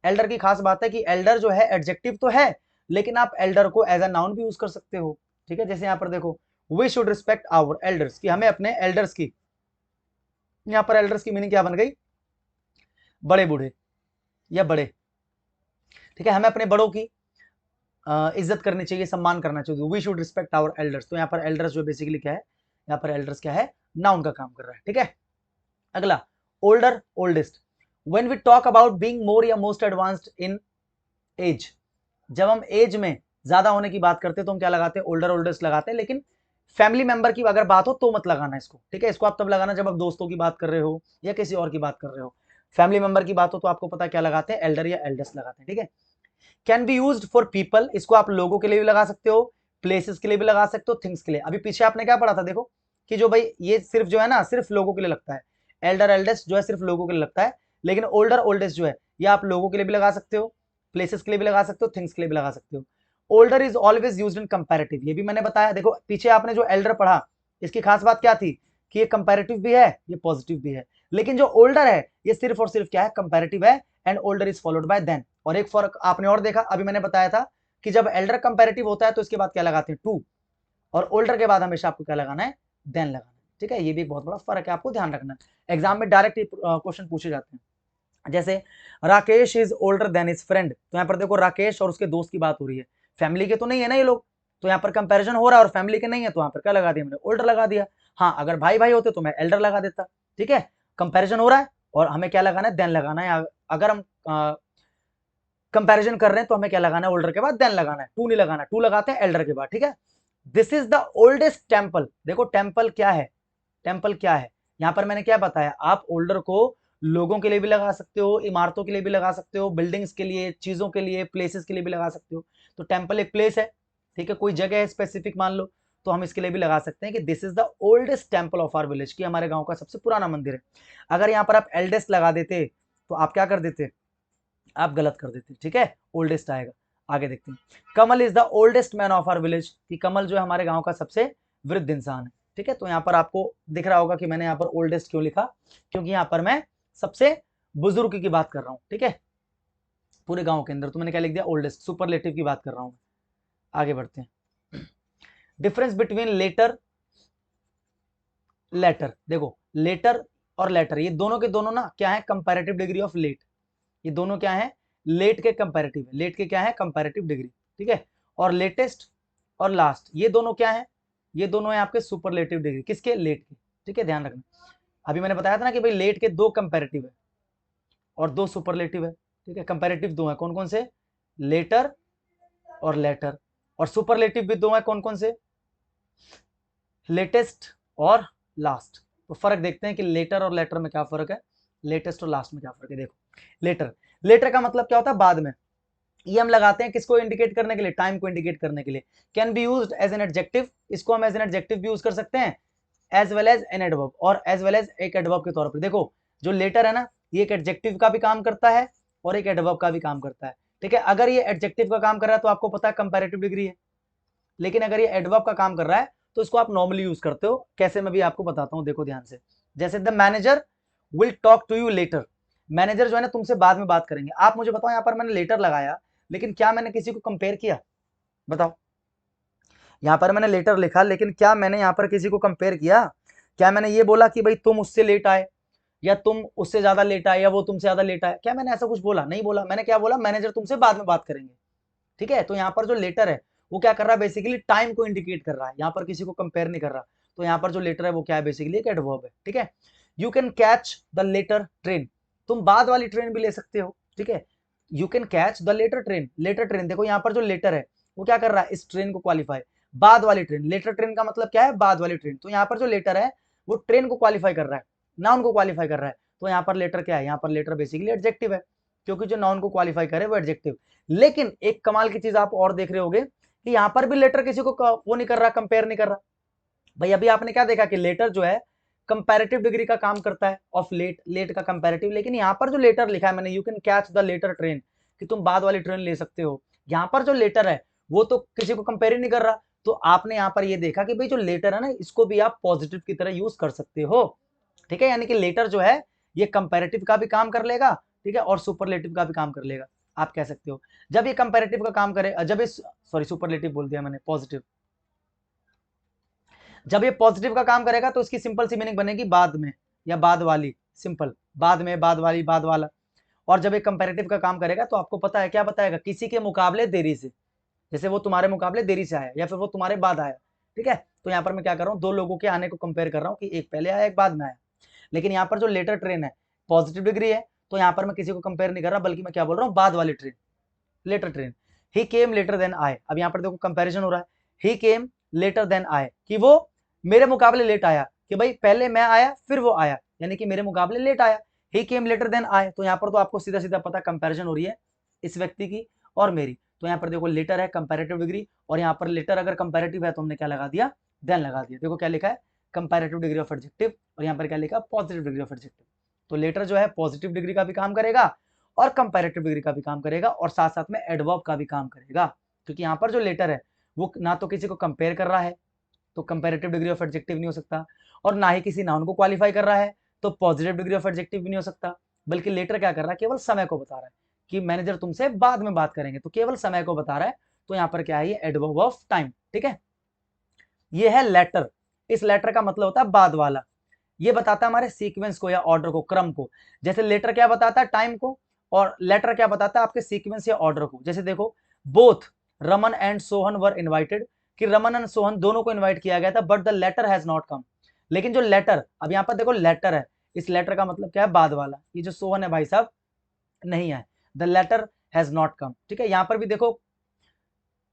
Speaker 1: एल्डर की खास बात है कि एल्डर जो है एडजेक्टिव तो है, लेकिन आप एल्डर को एज अ नाउन भी यूज कर सकते हो, ठीक है। जैसे यहाँ पर देखो, we should respect our elders, कि हमें अपने एल्डर्स की, यहाँ पर एल्डर्स की मीनिंग क्या बन गई, बड़े बूढ़े या बड़े, ठीक है, हमें अपने बड़ों की इज्जत करनी चाहिए, सम्मान करना चाहिए। We should respect our elders, तो यहाँ पर एल्डर्स जो बेसिकली क्या है, यहाँ पर एल्डर्स क्या है, नाउन का काम कर रहा है, ठीक है। अगला, older oldest. When we talk about being more या मोस्ट एडवांस्ड इन एज, जब हम एज में ज्यादा होने की बात करते हैं तो हम क्या लगाते हैं, ओल्डर ओल्डेस्ट लगाते हैं। लेकिन फैमिली मेंबर की अगर बात हो तो मत लगाना इसको, ठीक है। इसको आप तब लगाना जब आप दोस्तों की बात कर रहे हो या किसी और की बात कर रहे हो। फैमिली मेंबर की बात हो तो आपको पता क्या लगाते हैं, एल्डर या एल्डेस्ट लगाते हैं, ठीक है। Can be used for people, इसको आप लोगों के लिए भी लगा सकते हो, प्लेसेस के लिए भी लगा सकते हो, थिंग्स के लिए। अभी पीछे आपने क्या पढ़ा था, देखो कि जो भाई ये सिर्फ जो है ना सिर्फ लोगों के लिए लगता है, एल्डर एल्डेस्ट जो है सिर्फ लोगों के लिए लगता है, लेकिन ओल्डर ओल्डेस्ट जो है ये आप लोगों के लिए भी लगा सकते हो, प्लेसेस के लिए भी लगा सकते हो, थिंग्स के लिए भी लगा सकते हो। Older is always used in comparative, ये भी मैंने बताया। देखो पीछे आपने जो एल्डर पढ़ा, इसकी खास बात क्या थी कि ये कंपैरेटिव भी है ये पॉजिटिव भी है, लेकिन जो ओल्डर है ये सिर्फ और सिर्फ क्या है, कंपैरेटिव है, and older is followed by than. और एक फर्क आपने और देखा, अभी मैंने बताया था कि जब एल्डर कंपैरेटिव होता है तो इसके बाद क्या लगाते हैं, टू, और ओल्डर के बाद हमेशा आपको क्या लगाना है, देन लगाना है, ठीक है। ये भी बहुत बड़ा फर्क है, आपको ध्यान रखना है। एग्जाम में डायरेक्ट क्वेश्चन पूछे जाते हैं, जैसे Rakesh is older than his friend. तो यहाँ पर देखो राकेश और उसके दोस्त की बात हो रही है, फैमिली के तो नहीं है ना ये लोग, तो यहाँ पर कंपैरिजन हो रहा है और फैमिली के नहीं है, तो यहाँ पर क्या लगा दिया मैंने, ओल्डर लगा दिया। हाँ अगर भाई भाई होते तो मैं एल्डर लगा देता, ठीक है। कंपैरिजन हो रहा है और हमें क्या लगाना है, देन लगाना है। अगर हम कंपैरिजन कर रहे हैं तो हमें क्या लगाना है, ओल्डर के बाद देन लगाना है, टू नहीं लगाना, टू लगाते हैं एल्डर के बाद, ठीक है। This is the oldest temple, देखो टेम्पल क्या है, टेम्पल क्या है, यहाँ पर मैंने क्या बताया, आप ओल्डर को लोगों के लिए भी लगा सकते हो, इमारतों के लिए भी लगा सकते हो, बिल्डिंग्स के लिए, चीजों के लिए, प्लेसेस के लिए भी लगा सकते हो। तो टेम्पल एक प्लेस है, ठीक है, कोई जगह है स्पेसिफिक मान लो, तो हम इसके लिए भी लगा सकते हैं कि this is the oldest temple of our village, की हमारे गांव का सबसे पुराना मंदिर है। अगर यहाँ पर आप एल्डेस्ट लगा देते तो आप क्या कर देते, आप गलत कर देते, ठीक है, ओल्डेस्ट आएगा। आगे देखते हैं, Kamal is the oldest man of our village, कि कमल जो है हमारे गांव का सबसे वृद्ध इंसान है, ठीक है। तो यहाँ पर आपको दिख रहा होगा कि मैंने यहाँ पर ओल्डेस्ट क्यों लिखा, क्योंकि यहाँ पर मैं सबसे बुजुर्ग की बात कर रहा हूँ, ठीक है, पूरे गांव के अंदर। तो मैंने क्या लिख दिया, ओल्डेस्ट, सुपरलेटिव की बात कर रहा हूँ। आगे बढ़ते हैं, डिफरेंस बिटवीन लेटर लेटर, देखो लेटर और लेटर ये दोनों के दोनों ना क्या है, कंपैरेटिव डिग्री ऑफ लेट, ये दोनों क्या है, लेट के कंपैरेटिव है, लेट के क्या है, कंपैरेटिव डिग्री, ठीक है। और लेटेस्ट और लास्ट ये दोनों क्या है, ये दोनों है आपके सुपरलेटिव डिग्री, किसके, लेट के, ठीक है, ध्यान रखना। अभी मैंने बताया था ना कि भाई लेट के दो कंपैरेटिव है और दो सुपरलेटिव है, ठीक है। कंपैरेटिव दो है, कौन कौन से, लेटर और लेटर, और सुपरलेटिव भी दो है, कौन कौन से, लेटेस्ट और लास्ट। तो फर्क देखते हैं कि लेटर और लेटर में क्या फर्क है, लेटेस्ट और लास्ट में क्या फर्क है। देखो लेटर, लेटर का मतलब क्या होता है, बाद में। ये हम लगाते हैं किसको इंडिकेट करने के लिए, टाइम को इंडिकेट करने के लिए। Can be used as an adjective, इसको हम एज एन एडजेक्टिव भी यूज कर सकते हैं, as well as an adverb, और एज वेल एज एक एडवर्ब के तौर पर। देखो जो लेटर है ना, ये एक एडजेक्टिव का भी काम करता है और एक एडवर्ब का भी काम करता है, ठीक है। अगर ये एडजेक्टिव का काम कर रहा है तो आपको पता है कंपैरेटिव डिग्री है, लेकिन अगर ये एडवर्ब का काम कर रहा है तो इसको आप नॉर्मली यूज करते हो। कैसे, मैं भी आपको बताता हूं, देखो ध्यान से। जैसे the manager will talk to you later, manager जो है ना तुमसे बाद में बात करेंगे। आप मुझे बताओ, यहां पर मैंने लेटर लगाया, लेकिन क्या मैंने किसी को कंपेयर किया, बताओ। यहां पर मैंने लेटर लिखा, लेकिन क्या मैंने यहां पर किसी को कंपेयर किया, क्या मैंने ये बोला कि भाई तुम उससे लेट आए, या तुम उससे ज्यादा लेट आए, या वो तुमसे ज्यादा लेट आए, क्या मैंने ऐसा कुछ बोला, नहीं बोला। मैंने क्या बोला, मैनेजर तुमसे बाद में बात करेंगे, ठीक है। तो यहाँ पर जो लेटर है वो क्या कर रहा है, बेसिकली टाइम को इंडिकेट कर रहा है, यहाँ पर किसी को कंपेयर नहीं कर रहा। तो यहाँ पर जो लेटर है वो क्या है, बेसिकली एक एडवर्ब है, ठीक है। You can catch the later train, तुम बाद वाली ट्रेन भी ले सकते हो, ठीक है। You can catch the later train, later train, देखो यहाँ पर जो लेटर है वो क्या कर रहा है, इस ट्रेन को क्वालिफाई, बाद वाली ट्रेन, लेटर ट्रेन का मतलब क्या है, बाद वाली ट्रेन। तो यहाँ पर जो लेटर है वो ट्रेन को क्वालिफाई कर रहा है, नाउन को क्वालिफाई कर रहा है। तो यहाँ पर लेटर क्या है, यहाँ पर लेटर बेसिकली एडजेक्टिव है, क्योंकि जो नाउन को क्वालिफाई करे वो एडजेक्टिव। लेकिन एक कमाल की चीज आप और देख रहे होगे कि यहां पर भी लेटर किसी को वो नहीं कर रहा, कंपेयर नहीं कर रहा। भाई अभी आपने क्या देखा कि लेटर जो है कंपैरेटिव डिग्री का काम करता है, ऑफ लेट, लेट का कंपैरेटिव। लेकिन यहां पर जो लेटर लिखा है मैंने, you can catch the later train, कि तुम बाद वाली ट्रेन ले सकते हो, यहां पर जो लेटर है वो तो किसी को कंपेयर ही नहीं कर रहा। तो आपने यहां पर ये देखा कि भाई जो लेटर है ना, इसको भी आप पॉजिटिव की तरह यूज कर सकते हो, ठीक है। यानी कि लेटर जो है ये कंपैरेटिव का भी काम कर लेगा, ठीक है, और सुपरलेटिव का भी काम कर लेगा, आप कह सकते हो। जब ये कंपैरेटिव का काम करे, जब इस, सॉरी सुपरलेटिव बोल दिया मैंने, पॉजिटिव, जब ये पॉजिटिव का काम करेगा तो इसकी सिंपल सी मीनिंग बनेगी बाद में, या बाद वाली, सिंपल, बाद में, बाद वाली, बाद वाला। और जब ये कंपैरेटिव का काम करेगा तो आपको पता है क्या बताएगा, किसी के मुकाबले देरी से, जैसे वो तुम्हारे मुकाबले देरी से आया, या फिर वो तुम्हारे बाद आया, ठीक है। तो यहाँ पर मैं क्या कर रहा हूँ, दो लोगों के आने को कंपेयर कर रहा हूँ कि एक पहले आया एक बाद में आया। लेकिन यहाँ पर जो लेटर ट्रेन है पॉजिटिव डिग्री है, तो यहाँ पर मैं किसी को कंपेयर नहीं कर रहा, बल्कि मैं क्या बोल रहा हूँ, बाद वाली ट्रेन, लेटर ट्रेन। ही केम लेटर देन आए, अब यहाँ पर देखो कंपैरिजन हो रहा है, ही केम लेटर देन आए, कि वो मेरे मुकाबले लेट आया, कि भाई पहले मैं आया फिर वो आया, यानी कि मेरे मुकाबले लेट आया। ही केम लेटर देन आए, तो यहाँ पर तो आपको सीधा सीधा पता कंपैरिजन हो रही है इस व्यक्ति की और मेरी। तो यहाँ पर देखो लेटर है कंपैरेटिव डिग्री, और यहाँ पर लेटर अगर कंपैरेटिव है तो हमने क्या लगा दिया, देन लगा दिया। देखो क्या लिखा है, कंपैरेटिव डिग्री ऑफ एडजेक्टिव, और यहाँ पर क्या लिखा, पॉजिटिव डिग्री ऑफ एडजेक्टिव। तो लेटर जो है पॉजिटिव डिग्री का भी काम करेगा और कंपैरेटिव डिग्री का भी काम करेगा, और साथ साथ में एडवर्ब का भी काम करेगा, क्योंकि यहाँ पर जो लेटर है वो ना तो किसी को कंपेयर कर रहा है, तो कंपैरेटिव डिग्री ऑफ एडजेक्टिव नहीं हो सकता, और ना ही किसी नाउन को क्वालिफाई कर रहा है, तो पॉजिटिव डिग्री ऑफ एडजेक्टिव भी नहीं हो सकता। बल्कि लेटर क्या कर रहा है, केवल समय को बता रहा है कि मैनेजर तुमसे बाद में बात करेंगे, तो केवल समय को बता रहा है। तो यहाँ पर क्या है, ये एडवर्ब ऑफ टाइम, ठीक है। ये है लेटर, इस लेटर का मतलब होता है बाद वाला, ये बताता है हमारे सीक्वेंस को या ऑर्डर को, क्रम को। जैसे लेटर क्या बताता है, टाइम को, और लेटर क्या बताता है, आपके सीक्वेंस या ऑर्डर को। जैसे देखो, both Raman and Sohan were invited, कि रमन एंड सोहन दोनों को इनवाइट किया गया था, but the latter has not come. लेकिन जो लेटर, अब यहां पर देखो लेटर है, इस लेटर का मतलब क्या है, बाद वाला। ये जो सोहन है भाई साहब नहीं है, the latter has not come, ठीक है। यहां पर भी देखो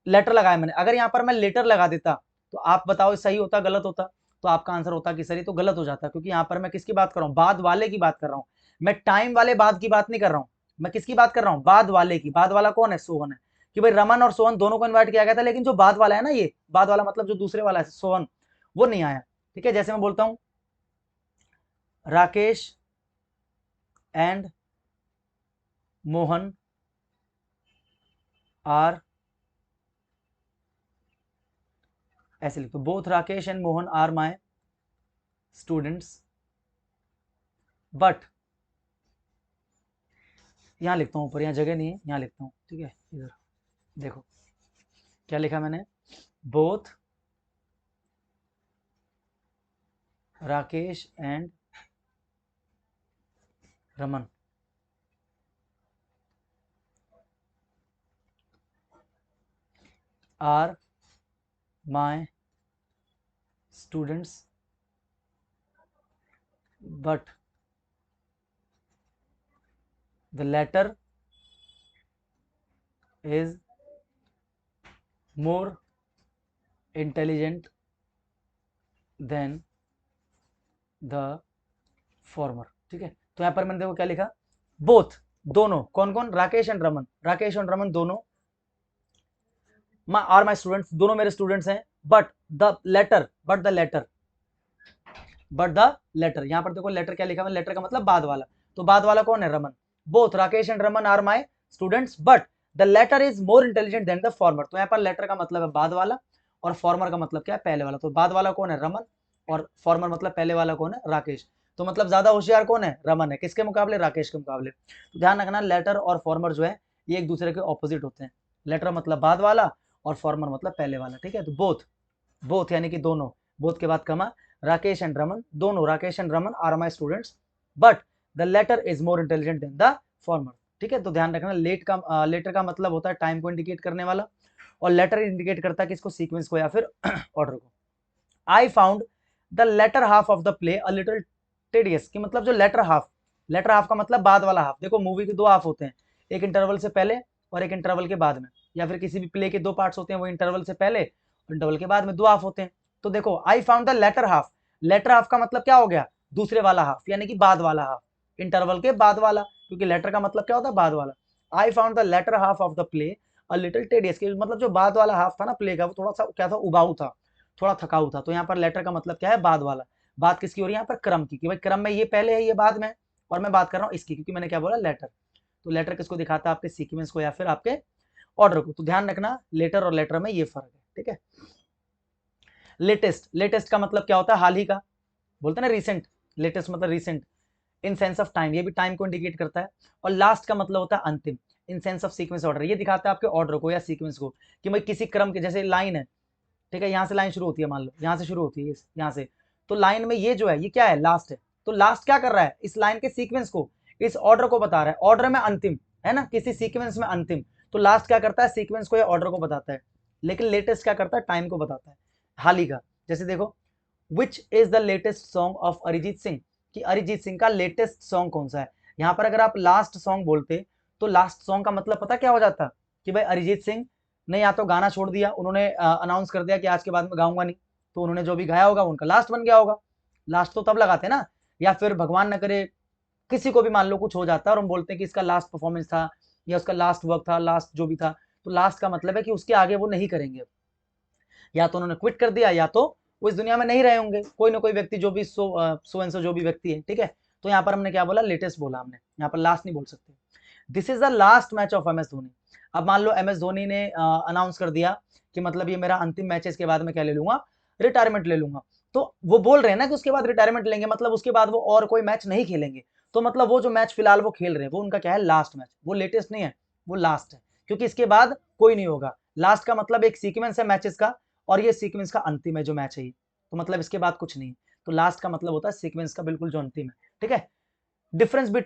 Speaker 1: लेटर लगाया मैंने, अगर यहां पर मैं लेटर लगा देता तो आप बताओ सही होता गलत होता, तो आपका आंसर होता कि सही, तो गलत हो जाता, क्योंकि यहां पर मैं किसकी बात कर रहा हूं, बाद वाले की बात कर रहा हूं, मैं टाइम वाले बाद की बात नहीं कर रहा हूं। मैं किसकी बात कर रहा हूं, बाद वाले की। बाद वाला कौन है, सोहन है, कि भाई रमन और सोहन दोनों को इन्वाइट किया गया था, लेकिन जो बाद वाला है ना, ये बाद वाला मतलब जो दूसरे वाला है सोहन, वो नहीं आया, ठीक है। जैसे मैं बोलता हूं राकेश एंड मोहन आर, ऐसे लिखो, both Rakesh and Mohan are my students, but, यहां लिखता हूं ऊपर, यहां जगह नहीं है, यहां लिखता हूं, ठीक है। इधर देखो क्या लिखा मैंने, both Rakesh and Raman are my students, but the latter is more intelligent than the former. ठीक है, तो यहां पर मैंने देखो क्या लिखा, बोथ, दोनों, कौन कौन, राकेश एंड रमन, राकेश और रमन दोनों आर माई स्टूडेंट्स, दोनों मेरे स्टूडेंट्स हैं, बट द लेटर, यहां पर देखो लेटर क्या लिखा है, लेटर का मतलब बाद वाला, तो बाद वाला कौन है, Raman. Both Rakesh and Raman are my students but the latter is more intelligent than the former. तो यहाँ पर लेटर का मतलब है बाद वाला और फॉर्मर का मतलब क्या है, पहले वाला। तो बाद वाला कौन है, रमन, और फॉर्मर मतलब पहले वाला कौन है, राकेश। तो मतलब ज्यादा होशियार कौन है, रमन है, किसके मुकाबले, राकेश के मुकाबले। तो ध्यान रखना लेटर और फॉर्मर जो है ये एक दूसरे के ऑपोजिट होते हैं। लेटर मतलब बाद वाला और फॉर्मर मतलब पहले वाला। ठीक है, तो बोथ, बोथ यानी कि दोनों, बोथ के बाद कमा, राकेश एंड रमन, दोनों Rakesh and Raman are my students but the latter is more intelligent than the former. ठीक है, तो ध्यान रखना लेटर का मतलब होता है टाइम को इंडिकेट करने वाला, और लेटर इंडिकेट करता है किसको, सीक्वेंस को या फिर ऑर्डर को। I found the latter half of the play a little tedious, कि मतलब जो लेटर हाफ का मतलब बाद वाला हाफ। देखो मूवी के दो हाफ होते हैं, एक इंटरवल से पहले और एक इंटरवल के बाद में, या फिर किसी भी प्ले के दो पार्ट्स होते हैं, वो इंटरवल से पहले और इंटरवल के बाद में, दो हाफ होते हैं। तो देखो I found the latter half का मतलब क्या हो गया, दूसरे वाला हाफ, यानी कि बाद वाला हाफ, इंटरवल के बाद वाला, क्योंकि लेटर का मतलब क्या होता है, बाद वाला। I found the latter half of the play a little tedious, मतलब जो बाद वाला हाफ था ना प्ले का, वो थोड़ा सा क्या था, उबाऊ था, थोड़ा थकाऊ था। तो यहाँ पर लेटर का मतलब क्या है, बाद वाला। बात किसकी हो रही है यहाँ पर, क्रम की, कि भाई क्रम में ये पहले है ये बाद में, और मैं बात कर रहा हूँ इसकी, क्योंकि मैंने क्या बोला, लेटर। तो लेटर किसको दिखाता है, आपके सीक्वेंस को या फिर आपके ऑर्डर को। तो ध्यान रखना लेटर और लेटर में ये फर्क है। ठीक है, लेटेस्ट का मतलब क्या होता है, हाल ही का, बोलते हैं ना रिसेंट, लेटेस्ट मतलब recent in sense of time, ये भी टाइम को इंडिकेट करता है। और लास्ट का मतलब होता है अंतिम, in sense of sequence order, ये दिखाता है आपके ऑर्डर को या सीक्वेंस को, कि भाई किसी क्रम के, जैसे लाइन है, ठीक है, यहाँ से लाइन शुरू होती है, मान लो यहाँ से शुरू होती है, यहाँ से, तो लाइन में ये जो है ये क्या है, लास्ट है। तो लास्ट क्या कर रहा है, इस लाइन के सीक्वेंस को, इस ऑर्डर को बता रहा है, ऑर्डर में अंतिम है ना, किसी सीक्वेंस में अंतिम। तो लास्ट क्या करता है, सीक्वेंस को या ऑर्डर को बताता है, लेकिन लेटेस्ट क्या करता है, टाइम को बताता है, हाल ही का। जैसे देखो, which is the latest song of Arijit Singh, कि अरिजीत सिंह का लेटेस्ट सॉन्ग कौन सा है। यहाँ पर अगर आप लास्ट सॉन्ग बोलते तो लास्ट सॉन्ग का मतलब पता क्या हो जाता, कि भाई अरिजीत सिंह ने या तो गाना छोड़ दिया, उन्होंने अनाउंस कर दिया कि आज के बाद में गाऊंगा नहीं, तो उन्होंने जो भी गाया होगा उनका लास्ट बन गया होगा। लास्ट तो तब लगाते ना, या फिर भगवान न करे किसी को भी मान लो कुछ हो जाता है और हम बोलते हैं कि इसका लास्ट परफॉर्मेंस था या उसका लास्ट वर्क था, लास्ट जो भी था, तो लास्ट का मतलब है कि उसके आगे वो नहीं करेंगे, या तो उन्होंने क्विट कर दिया या तो वो इस दुनिया में नहीं रहे होंगे, कोई ना कोई व्यक्ति जो भी सो एंड सो जो भी व्यक्ति है। ठीक है, तो यहाँ पर हमने क्या बोला, लेटेस्ट बोला हमने, यहाँ पर लास्ट नहीं बोल सकते। This is the last match of M S Dhoni. अब मान लो एम एस धोनी ने अनाउंस कर दिया कि मतलब ये मेरा अंतिम मैच है, इसके बाद मैं क्या ले लूंगा, रिटायरमेंट ले लूंगा। तो वो बोल रहे हैं ना कि उसके बाद रिटायरमेंट लेंगे, मतलब उसके बाद वो और कोई मैच नहीं खेलेंगे। तो मतलब वो जो मैच फिलहाल वो खेल रहे हैं वो उनका क्या है, लास्ट मैच, वो लेटेस्ट नहीं है, वो लास्ट है, क्योंकि इसके बाद कोई नहीं होगा। लास्ट का मतलब एक सीक्वेंस है मैचेस का, और ये सीक्वेंस का अंतिम है जो मैच है ये, तो मतलब इसके बाद कुछ नहीं। तो लास्ट का मतलब होता है सीक्वेंस का बिल्कुल जो अंतिम है। ठीक है, डिफरेंस बिटवीन